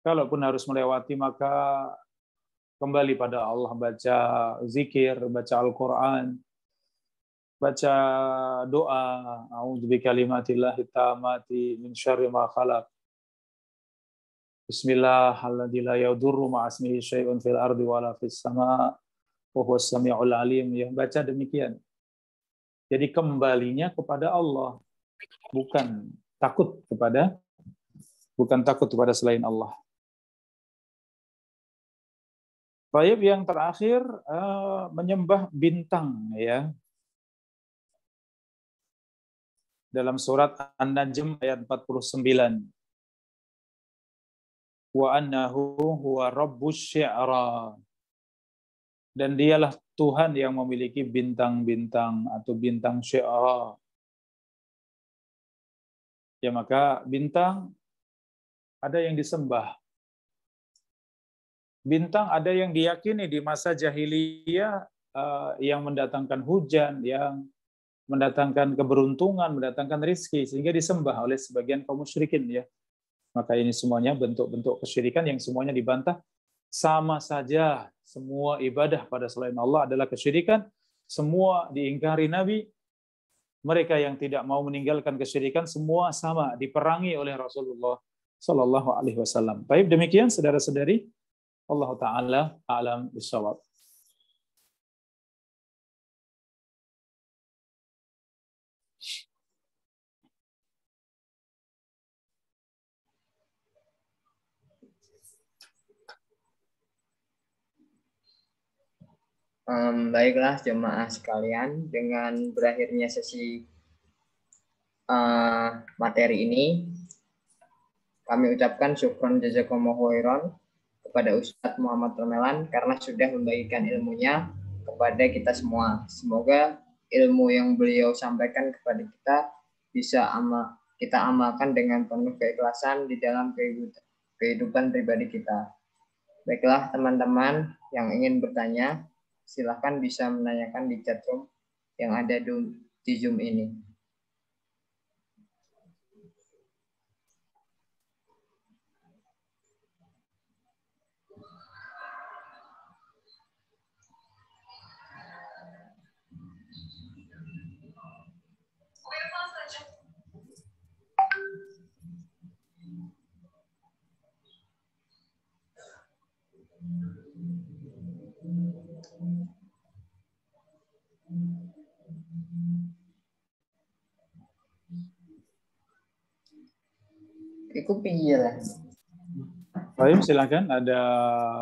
Kalaupun harus melewati, maka kembali pada Allah, baca zikir, baca Al-Quran, baca doa, a'udzu bikalimatillahi tammati min syarri ma khalaq. Bismillahirrahmanirrahim. La yadurru ma'asmihi syai'un fil ardi wala fis sama' wa huwas samiul alim. Ya, baca demikian. Jadi kembalinya kepada Allah, bukan takut kepada selain Allah. Baik, yang terakhir menyembah bintang, ya. Dalam surat An-Najm ayat 49. wa annahu huwa rabbus syi'ra, dan dialah Tuhan yang memiliki bintang-bintang atau bintang syi'ra. Ya, maka bintang ada yang disembah. Bintang ada yang diyakini di masa jahiliyah, yang mendatangkan hujan, yang mendatangkan keberuntungan, mendatangkan rizki, sehingga disembah oleh sebagian kaum musyrikin, ya. Maka ini semuanya bentuk-bentuk kesyirikan yang semuanya dibantah. Sama saja, semua ibadah pada selain Allah adalah kesyirikan. Semua diingkari Nabi. Mereka yang tidak mau meninggalkan kesyirikan semua sama diperangi oleh Rasulullah Sallallahu Alaihi Wasallam. Baik, demikian saudara-saudari. Allah Taala a'lam bishawab. Baiklah jemaah sekalian, dengan berakhirnya sesi materi ini, kami ucapkan syukron jazakumullahu khairan kepada Ustadz Muhammad Romelan karena sudah membagikan ilmunya kepada kita semua. Semoga ilmu yang beliau sampaikan kepada kita bisa kita amalkan dengan penuh keikhlasan di dalam kehidupan pribadi kita. Baiklah teman-teman yang ingin bertanya, silahkan bisa menanyakan di chat room yang ada di Zoom ini. Iku piye lah. Baik, silakan ada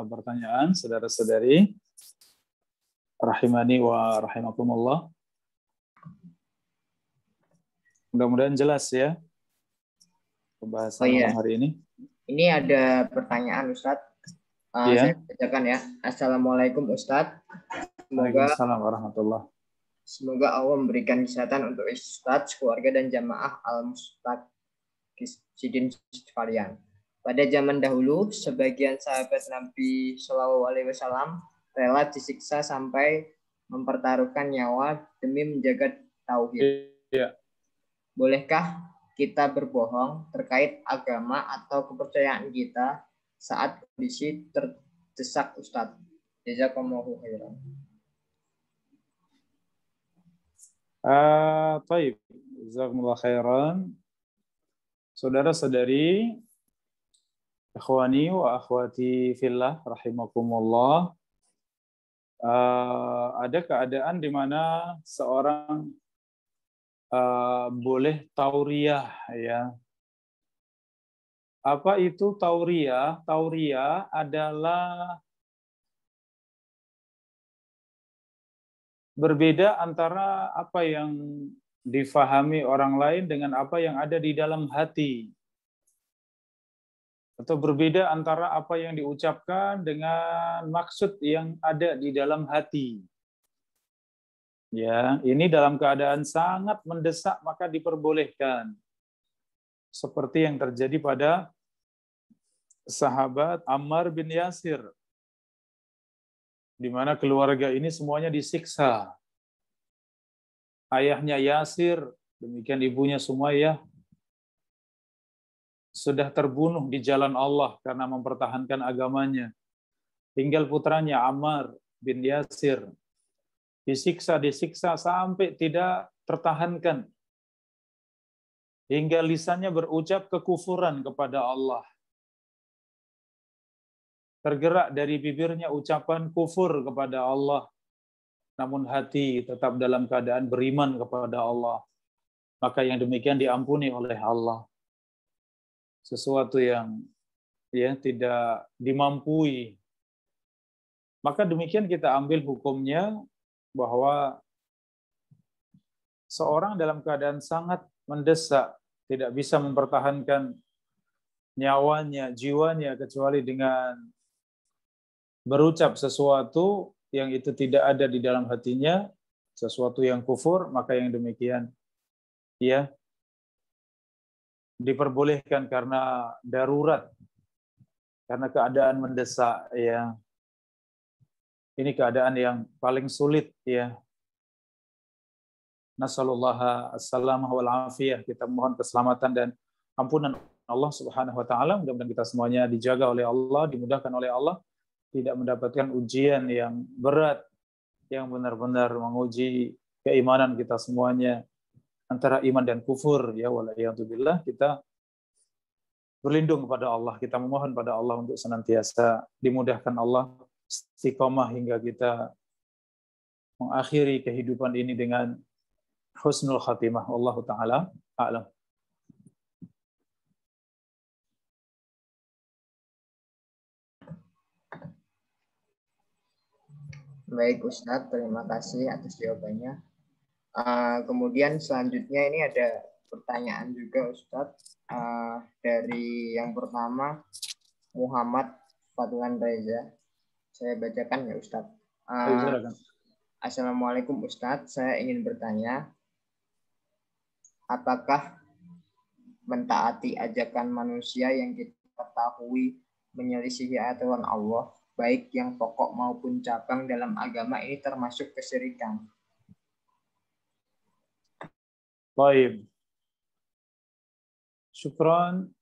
pertanyaan saudara-saudari rahimani wa rahimakumullah. Mudah-mudahan jelas ya pembahasan malam hari ini. Ini ada pertanyaan Ustadz. Iya. Saya bacakan ya. Assalamualaikum Ustadz. Waalaikumsalam warahmatullah. Semoga Allah memberikan kesehatan untuk Ustadz, keluarga dan jamaah al-mustaqidin sekalian. Pada zaman dahulu, sebagian sahabat Nabi Shallallahu Alaihi Wasallam rela disiksa sampai mempertaruhkan nyawa demi menjaga tauhid. Iya. Bolehkah kita berbohong terkait agama atau kepercayaan kita saat kondisi terdesak, Ustadz? Jazakumullahu khairan. Baik, jazakumullah khairan. Saudara-saudari, ikhwani wa akhwati fillah rahimakumullah. Ada keadaan di mana seorang boleh tauriah, ya. Apa itu tauriah? Tauriah adalah berbeda antara apa yang difahami orang lain dengan apa yang ada di dalam hati. Atau berbeda antara apa yang diucapkan dengan maksud yang ada di dalam hati. Ya, ini dalam keadaan sangat mendesak maka diperbolehkan. Seperti yang terjadi pada sahabat Ammar bin Yasir, di mana keluarga ini semuanya disiksa. Ayahnya Yasir, demikian ibunya Sumayyah, sudah terbunuh di jalan Allah karena mempertahankan agamanya. Tinggal putranya Ammar bin Yasir, disiksa sampai tidak tertahankan. Hingga lisannya berucap kekufuran kepada Allah. Tergerak dari bibirnya ucapan kufur kepada Allah, namun hati tetap dalam keadaan beriman kepada Allah. Maka yang demikian diampuni oleh Allah. Sesuatu yang tidak dimampui. Maka demikian kita ambil hukumnya bahwa seorang dalam keadaan sangat mendesak, tidak bisa mempertahankan nyawanya, jiwanya, kecuali dengan berucap sesuatu yang itu tidak ada di dalam hatinya, sesuatu yang kufur, maka yang demikian ya diperbolehkan karena darurat, karena keadaan mendesak ya. Ini keadaan yang paling sulit ya. Nasallallahu as-salamah wal afiyah. Kita mohon keselamatan dan ampunan Allah Subhanahu wa taala. Mudah-mudahan kita semuanya dijaga oleh Allah, dimudahkan oleh Allah, tidak mendapatkan ujian yang berat yang benar-benar menguji keimanan kita semuanya antara iman dan kufur ya waliyadzubillah. Kita berlindung kepada Allah, kita memohon pada Allah untuk senantiasa dimudahkan Allah istiqomah hingga kita mengakhiri kehidupan ini dengan husnul khatimah. Wallahu taala a'lam. Baik Ustadz, terima kasih atas jawabannya. Kemudian selanjutnya ini ada pertanyaan juga Ustadz, dari yang pertama Muhammad Fadlan Reza. Saya bacakan ya Ustadz. Assalamualaikum Ustadz, saya ingin bertanya, apakah mentaati ajakan manusia yang kita ketahui menyelisihi aturan Allah, baik yang pokok maupun cabang dalam agama ini termasuk kesyirikan? Baik. Syukran.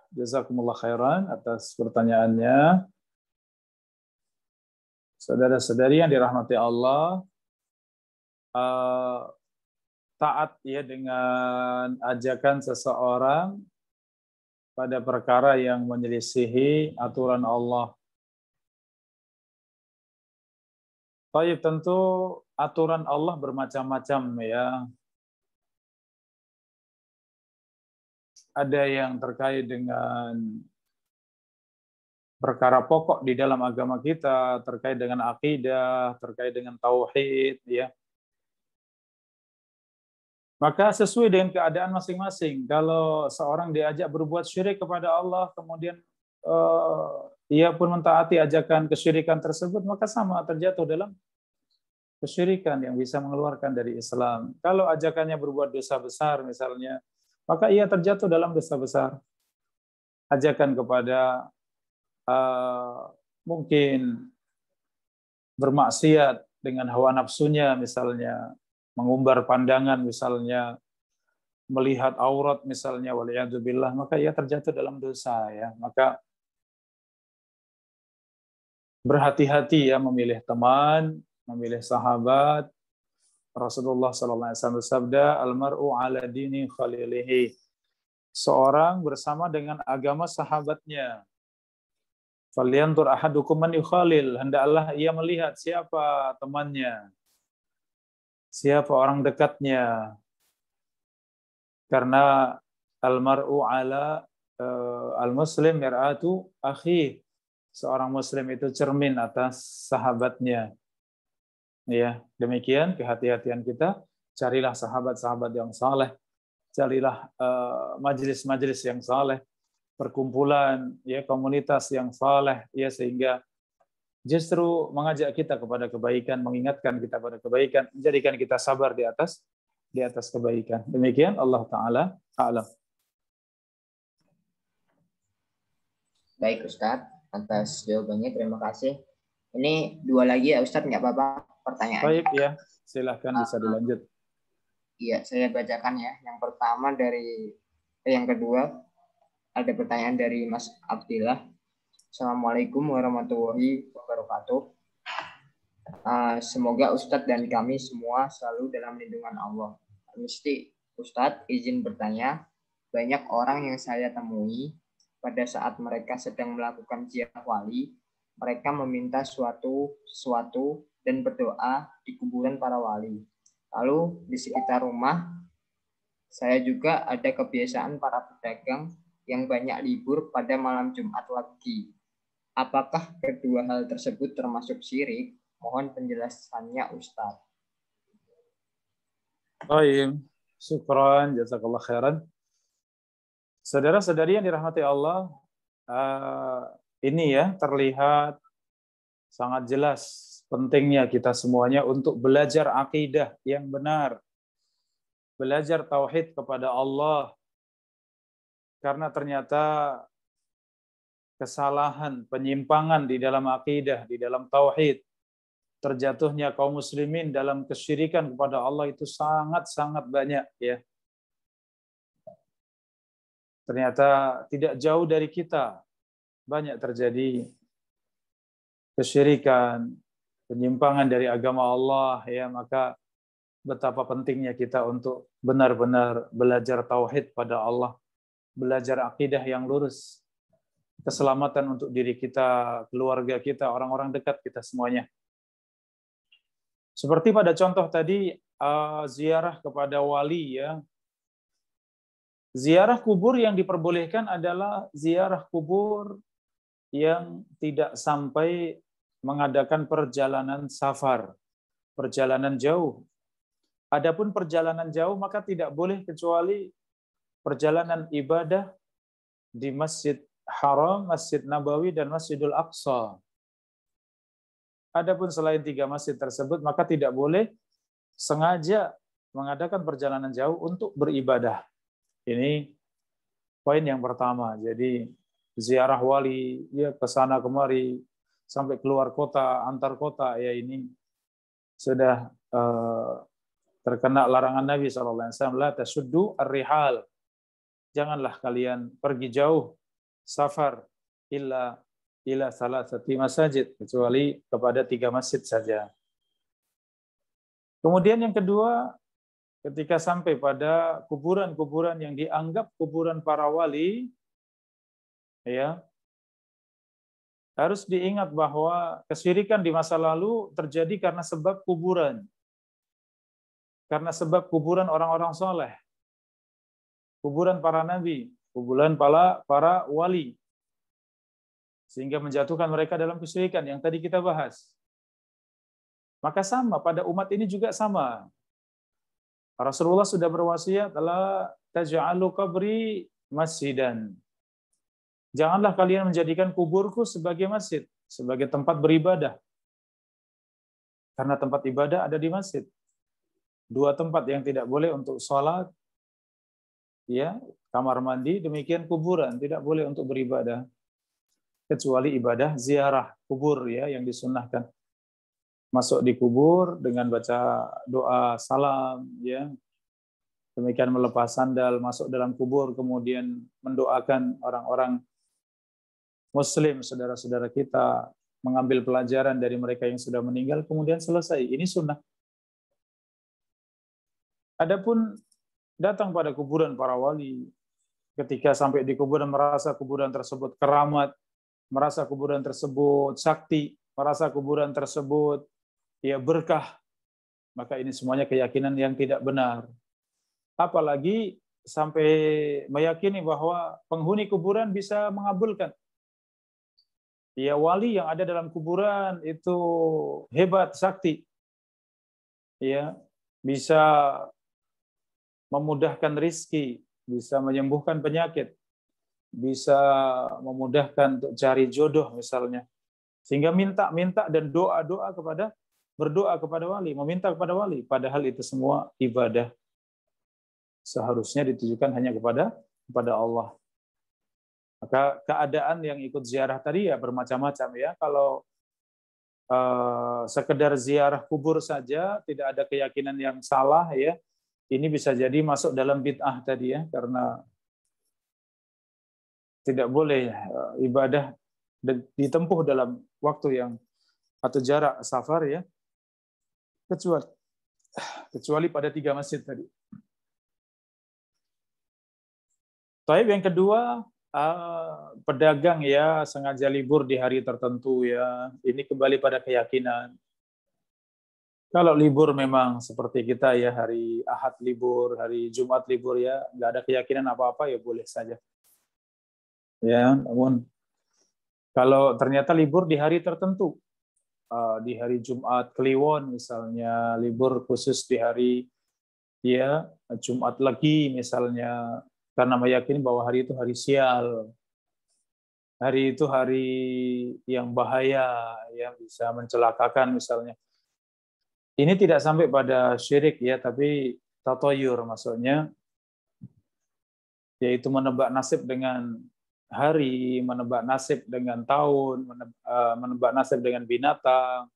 Jazakumullah khairan atas pertanyaannya. Saudara-saudari yang dirahmati Allah, taat ya dengan ajakan seseorang pada perkara yang menyelisihi aturan Allah. Baik, tentu aturan Allah bermacam-macam ya. Ada yang terkait dengan perkara pokok di dalam agama kita, terkait dengan akidah, terkait dengan tauhid ya. Maka sesuai dengan keadaan masing-masing. Kalau seorang diajak berbuat syirik kepada Allah, kemudian ia pun mentaati ajakan kesyirikan tersebut, maka sama terjatuh dalam kesyirikan yang bisa mengeluarkan dari Islam. Kalau ajakannya berbuat dosa besar misalnya, maka ia terjatuh dalam dosa besar. Ajakan kepada mungkin bermaksiat dengan hawa nafsunya misalnya, mengumbar pandangan misalnya, melihat aurat misalnya, waliyadzubillah, maka ia terjatuh dalam dosa ya. Maka berhati-hati ya memilih teman, memilih sahabat. Rasulullah sallallahu alaihi wasallam bersabda, "Al-mar'u 'ala dini khalilihi." Seorang bersama dengan agama sahabatnya. Falyanzur ahadukum man yukhalil. Hendaklah ia melihat siapa temannya, siapa orang dekatnya. Karena al-mar'u 'ala al-muslim mir'atu akhi. Seorang muslim itu cermin atas sahabatnya. Ya, demikian kehati-hatian kita. Carilah sahabat-sahabat yang saleh, carilah majelis-majelis yang saleh, perkumpulan ya, komunitas yang saleh ya, sehingga justru mengajak kita kepada kebaikan, mengingatkan kita pada kebaikan, menjadikan kita sabar di atas kebaikan. Demikian Allah taala a'lam. Baik Ustadz, atas jawabannya terima kasih. Ini dua lagi ya Ustadz, nggak apa-apa pertanyaan. Baik ya, silahkan bisa dilanjut. Iya, saya bacakan ya. Yang pertama yang kedua ada pertanyaan dari Mas Abdillah. Assalamualaikum warahmatullahi wabarakatuh. Semoga Ustadz dan kami semua selalu dalam lindungan Allah. Mesti Ustadz izin bertanya, banyak orang yang saya temui pada saat mereka sedang melakukan ziarah wali, mereka meminta sesuatu dan berdoa di kuburan para wali. Lalu di sekitar rumah, saya juga ada kebiasaan para pedagang yang banyak libur pada malam Jumat Wage. Apakah kedua hal tersebut termasuk syirik? Mohon penjelasannya Ustaz. Baik, syukran, jazakallah khairan. Saudara-saudari yang dirahmati Allah, ini ya terlihat sangat jelas pentingnya kita semuanya untuk belajar akidah yang benar, belajar tauhid kepada Allah, karena ternyata kesalahan, penyimpangan di dalam akidah, di dalam tauhid, terjatuhnya kaum muslimin dalam kesyirikan kepada Allah itu sangat-sangat banyak ya. Ternyata tidak jauh dari kita banyak terjadi kesyirikan, penyimpangan dari agama Allah ya, maka betapa pentingnya kita untuk benar-benar belajar tauhid pada Allah, belajar akidah yang lurus, keselamatan untuk diri kita, keluarga kita, orang-orang dekat kita semuanya. Seperti pada contoh tadi, ziarah kepada wali ya. Ziarah kubur yang diperbolehkan adalah ziarah kubur yang tidak sampai mengadakan perjalanan safar, perjalanan jauh. Adapun perjalanan jauh maka tidak boleh kecuali perjalanan ibadah di Masjid Haram, Masjid Nabawi, dan Masjidul Aqsa. Adapun selain 3 masjid tersebut maka tidak boleh sengaja mengadakan perjalanan jauh untuk beribadah. Ini poin yang pertama. Jadi ziarah wali ya ke sana kemari sampai keluar kota, antar kota ya, ini sudah terkena larangan Nabi SAW. La tasuddu ar-rihal. Janganlah kalian pergi jauh safar illa salasati masajid, kecuali kepada 3 masjid saja. Kemudian yang kedua, ketika sampai pada kuburan-kuburan yang dianggap kuburan para wali, ya, harus diingat bahwa kesyirikan di masa lalu terjadi karena sebab kuburan. Karena sebab kuburan orang-orang soleh. Kuburan para nabi, kuburan para wali. Sehingga menjatuhkan mereka dalam kesyirikan yang tadi kita bahas. Maka sama, pada umat ini juga sama. Rasulullah sudah berwasiat, la taj'alu qabri masjidan. Janganlah kalian menjadikan kuburku sebagai masjid, sebagai tempat beribadah. Karena tempat ibadah ada di masjid. 2 tempat yang tidak boleh untuk sholat, ya, kamar mandi, demikian kuburan tidak boleh untuk beribadah. Kecuali ibadah ziarah kubur ya yang disunnahkan. Masuk di kubur dengan baca doa salam ya. Demikian melepas sandal, masuk dalam kubur, kemudian mendoakan orang-orang muslim, saudara-saudara kita, mengambil pelajaran dari mereka yang sudah meninggal, kemudian selesai. Ini sunnah. Adapun datang pada kuburan para wali, ketika sampai di kuburan merasa kuburan tersebut keramat, merasa kuburan tersebut sakti, merasa kuburan tersebut ya berkah, maka ini semuanya keyakinan yang tidak benar. Apalagi sampai meyakini bahwa penghuni kuburan bisa mengabulkan. Ya, wali yang ada dalam kuburan itu hebat, sakti. Ya, bisa memudahkan rizki, bisa menyembuhkan penyakit, bisa memudahkan untuk cari jodoh misalnya. Sehingga minta dan berdoa kepada wali, meminta kepada wali, padahal itu semua ibadah. Seharusnya ditujukan hanya kepada Allah. Maka keadaan yang ikut ziarah tadi ya bermacam-macam ya. Kalau sekedar ziarah kubur saja, tidak ada keyakinan yang salah ya, ini bisa jadi masuk dalam bid'ah tadi ya, karena tidak boleh ibadah ditempuh dalam waktu yang atau jarak safar ya, kecuali pada 3 masjid tadi. Taib yang kedua, pedagang ya sengaja libur di hari tertentu ya, ini kembali pada keyakinan. Kalau libur memang seperti kita ya, hari Ahad libur, hari Jumat libur ya, nggak ada keyakinan apa-apa ya boleh saja. Ya, namun kalau ternyata libur di hari tertentu, di hari Jumat Kliwon misalnya, libur khusus di hari ya Jumat Legi misalnya, karena meyakini bahwa hari itu hari sial, hari itu hari yang bahaya, yang bisa mencelakakan misalnya. Ini tidak sampai pada syirik ya, tapi tatoyur maksudnya, yaitu menebak nasib dengan hari, menebak nasib dengan tahun, menebak nasib dengan binatang,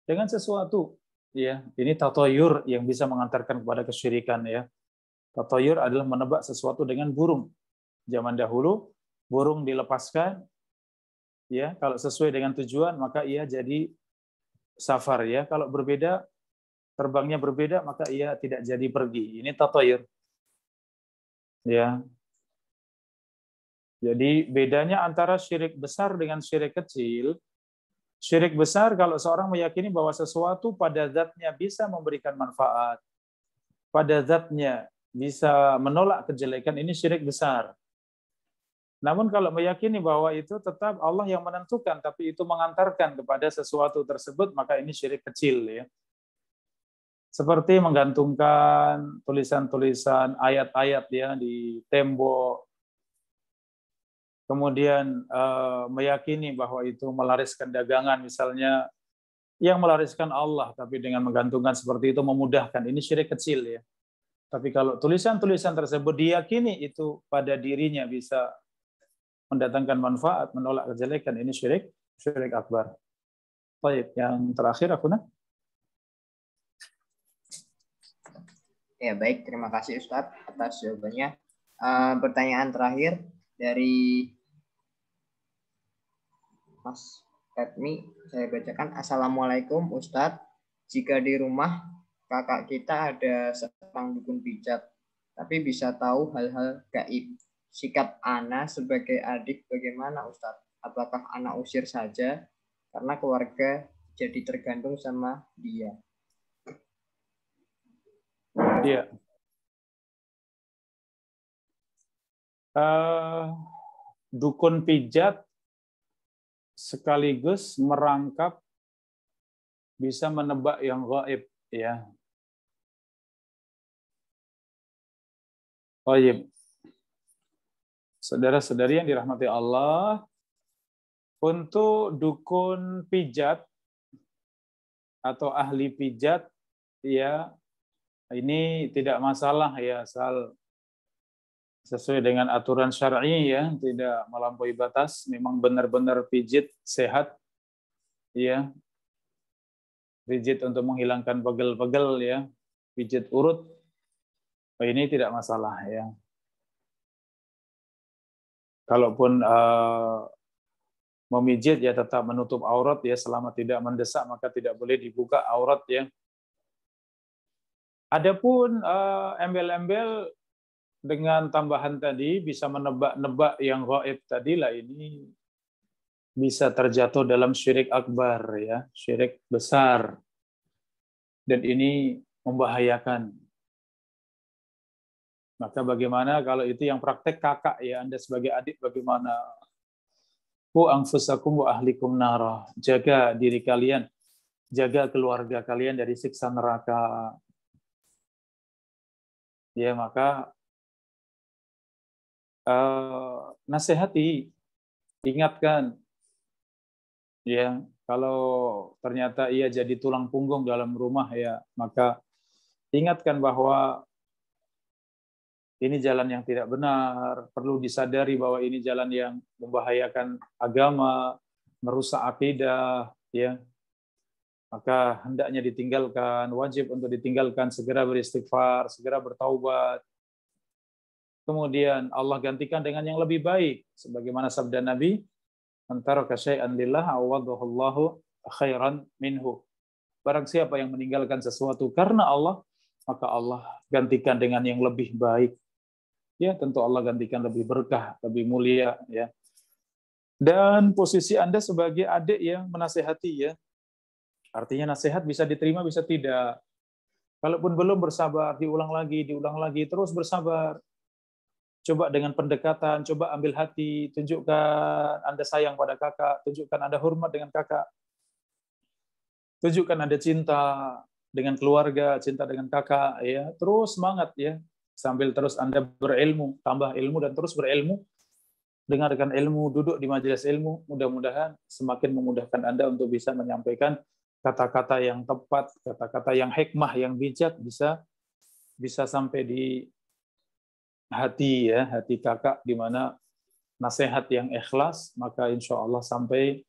dengan sesuatu. Ya, ini tatoyur yang bisa mengantarkan kepada kesyirikan ya. Tatoyur adalah menebak sesuatu dengan burung. Zaman dahulu burung dilepaskan, ya kalau sesuai dengan tujuan maka ia jadi safar ya. Kalau berbeda, terbangnya berbeda maka ia tidak jadi pergi. Ini tatoyur. Ya. Jadi bedanya antara syirik besar dengan syirik kecil. Syirik besar kalau seorang meyakini bahwa sesuatu pada zatnya bisa memberikan manfaat, pada zatnya bisa menolak kejelekan, ini syirik besar. Namun kalau meyakini bahwa itu tetap Allah yang menentukan, tapi itu mengantarkan kepada sesuatu tersebut, maka ini syirik kecil ya. Seperti menggantungkan tulisan-tulisan ayat-ayat ya di tembok, kemudian meyakini bahwa itu melariskan dagangan misalnya, yang melariskan Allah, tapi dengan menggantungkan seperti itu memudahkan, ini syirik kecil ya. Tapi kalau tulisan-tulisan tersebut diyakini itu pada dirinya bisa mendatangkan manfaat, menolak kejelekan, ini syirik akbar. Baik, yang terakhir Akhuna. Ya baik, terima kasih Ustadz atas jawabannya. Pertanyaan terakhir dari Mas Fatmi, saya bacakan. Assalamualaikum Ustadz, jika di rumah kakak kita ada seorang dukun pijat, tapi bisa tahu hal-hal gaib. Sikap Ana sebagai adik bagaimana Ustadz? Apakah Ana usir saja karena keluarga jadi tergantung sama dia? Iya. Dukun pijat sekaligus merangkap bisa menebak yang gaib ya. Baik. Saudara-saudari yang dirahmati Allah, untuk dukun pijat atau ahli pijat ya, ini tidak masalah ya, asal sesuai dengan aturan syar'i ya, tidak melampaui batas, memang benar-benar pijit sehat ya. Pijit untuk menghilangkan pegel-pegel ya, pijit urut, ini tidak masalah ya. Kalaupun memijit ya tetap menutup aurat ya, selama tidak mendesak maka tidak boleh dibuka aurat ya. Adapun embel-embel dengan tambahan tadi bisa menebak-nebak yang gaib tadi lah, ini bisa terjatuh dalam syirik akbar ya, syirik besar. Dan ini membahayakan. Maka bagaimana kalau itu yang praktek kakak ya, Anda sebagai adik bagaimana? Ku anfusakum wa ahlikum nara. Jaga diri kalian, jaga keluarga kalian dari siksa neraka. Ya, maka nasihati, ingatkan. Ya, kalau ternyata ia jadi tulang punggung dalam rumah ya, maka ingatkan bahwa ini jalan yang tidak benar, perlu disadari bahwa ini jalan yang membahayakan agama, merusak akidah, ya. Maka hendaknya ditinggalkan, wajib untuk ditinggalkan, segera beristighfar, segera bertaubat. Kemudian Allah gantikan dengan yang lebih baik, sebagaimana sabda Nabi, antara kasyai'an lillah awadahullahu khairan minhu. Barang siapa yang meninggalkan sesuatu karena Allah, maka Allah gantikan dengan yang lebih baik. Ya, tentu Allah gantikan lebih berkah, lebih mulia ya. Dan posisi Anda sebagai adik yang menasehati ya. Artinya nasihat bisa diterima, bisa tidak. Kalaupun belum, bersabar, diulang lagi, terus bersabar. Coba dengan pendekatan, coba ambil hati, tunjukkan Anda sayang pada kakak, tunjukkan Anda hormat dengan kakak. Tunjukkan Anda cinta dengan keluarga, cinta dengan kakak ya. Terus semangat ya. sambil terus Anda berilmu, tambah ilmu dan terus berilmu, dengarkan ilmu, duduk di majelis ilmu, mudah-mudahan semakin memudahkan Anda untuk bisa menyampaikan kata-kata yang tepat, kata-kata yang hikmah, yang bijak, bisa sampai di hati ya, hati kakak, di mana nasihat yang ikhlas, maka insya Allah sampai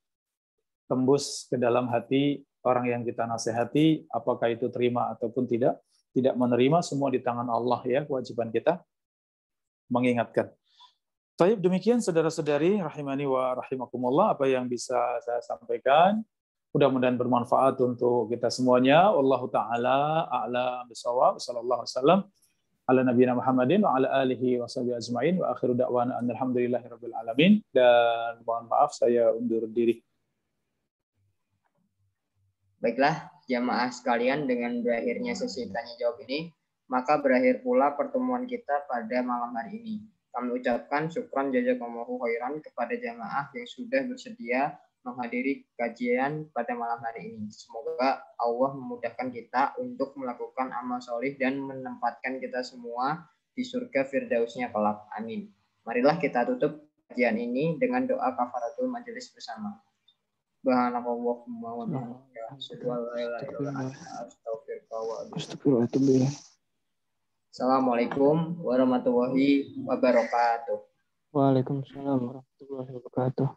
tembus ke dalam hati orang yang kita nasihati, apakah itu terima ataupun tidak menerima, semua di tangan Allah ya, kewajiban kita mengingatkan. Baik, demikian saudara-saudari rahimani wa rahimakumullah apa yang bisa saya sampaikan. Mudah-mudahan bermanfaat untuk kita semuanya. Wallahu taala a'lam bishawab. Sallallahu alaihi wasallam ala nabiyina Muhammadin wa ala alihi wa sahbihi ajmain wa akhiru da'wana alhamdulillahirabbil alamin, dan mohon maaf saya undur diri. Baiklah, jamaah sekalian, dengan berakhirnya sesi tanya jawab ini, maka berakhir pula pertemuan kita pada malam hari ini. Kami ucapkan syukran jazakumullahu khairan kepada jamaah yang sudah bersedia menghadiri kajian pada malam hari ini. Semoga Allah memudahkan kita untuk melakukan amal solih dan menempatkan kita semua di surga firdausnya kelak. Amin. Marilah kita tutup kajian ini dengan doa kafaratul majelis bersama. Subhanallahumma wa bihamdika, Assalamualaikum warahmatullahi wabarakatuh. Waalaikumsalam warahmatullahi wabarakatuh.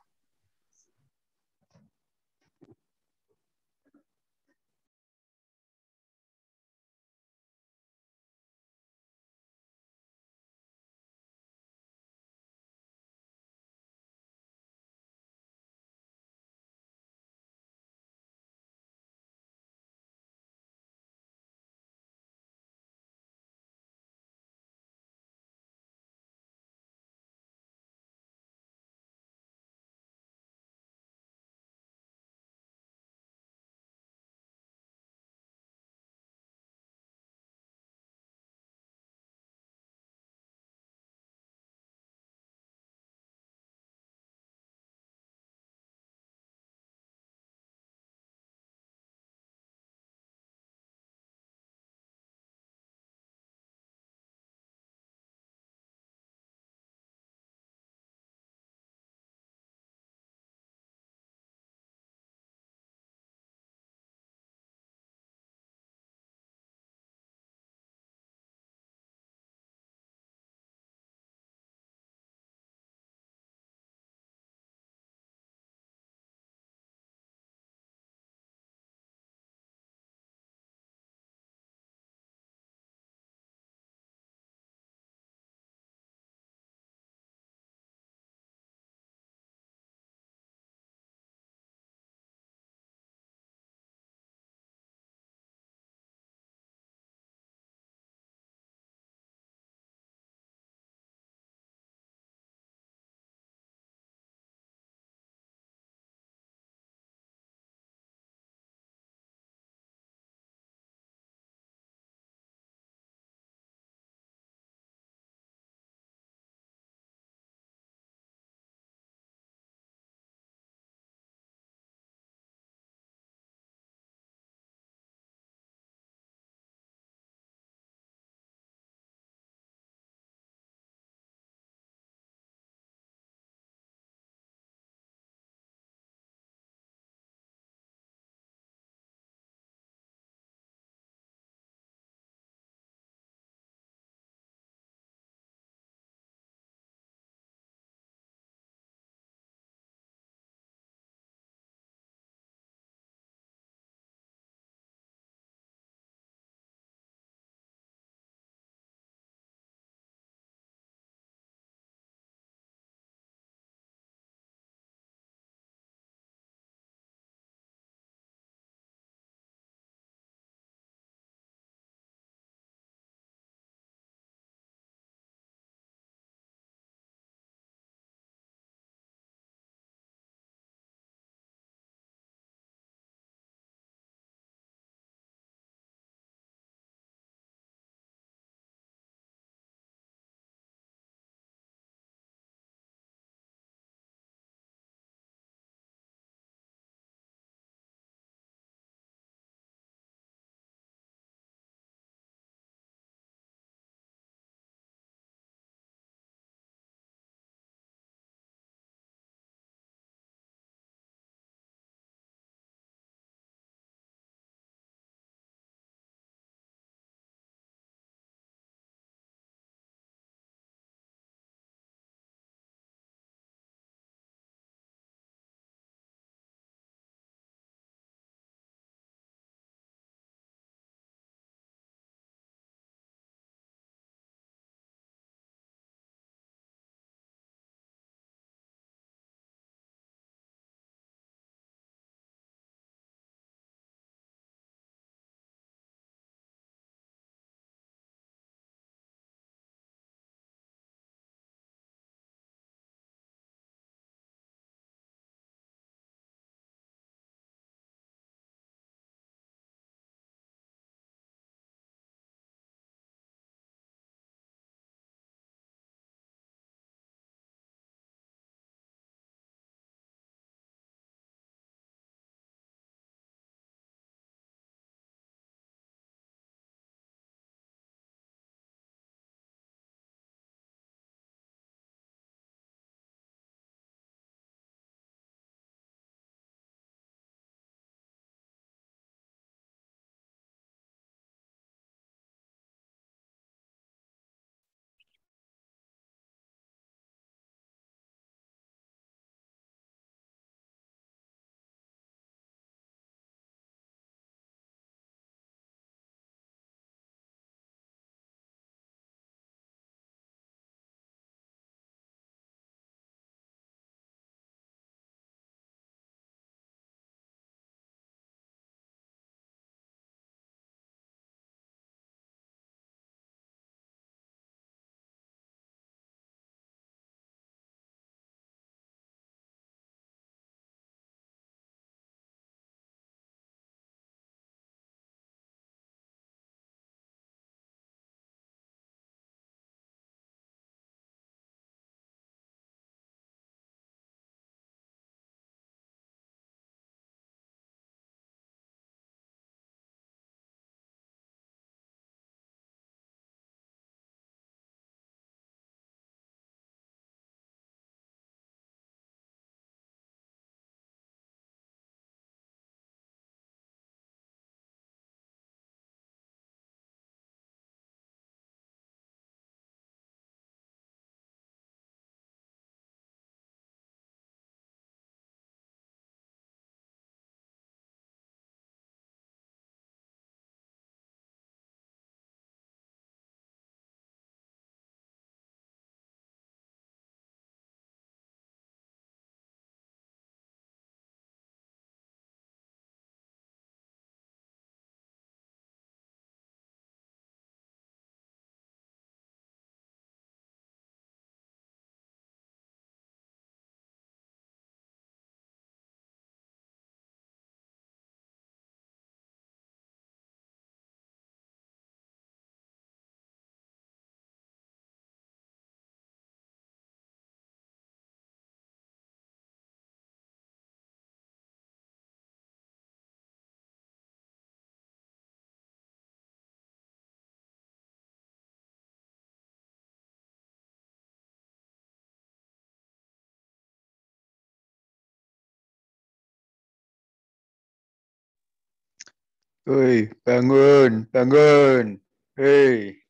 Woi, bangun, bangun. Hei.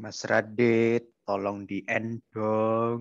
Mas Radit, tolong di-end dong.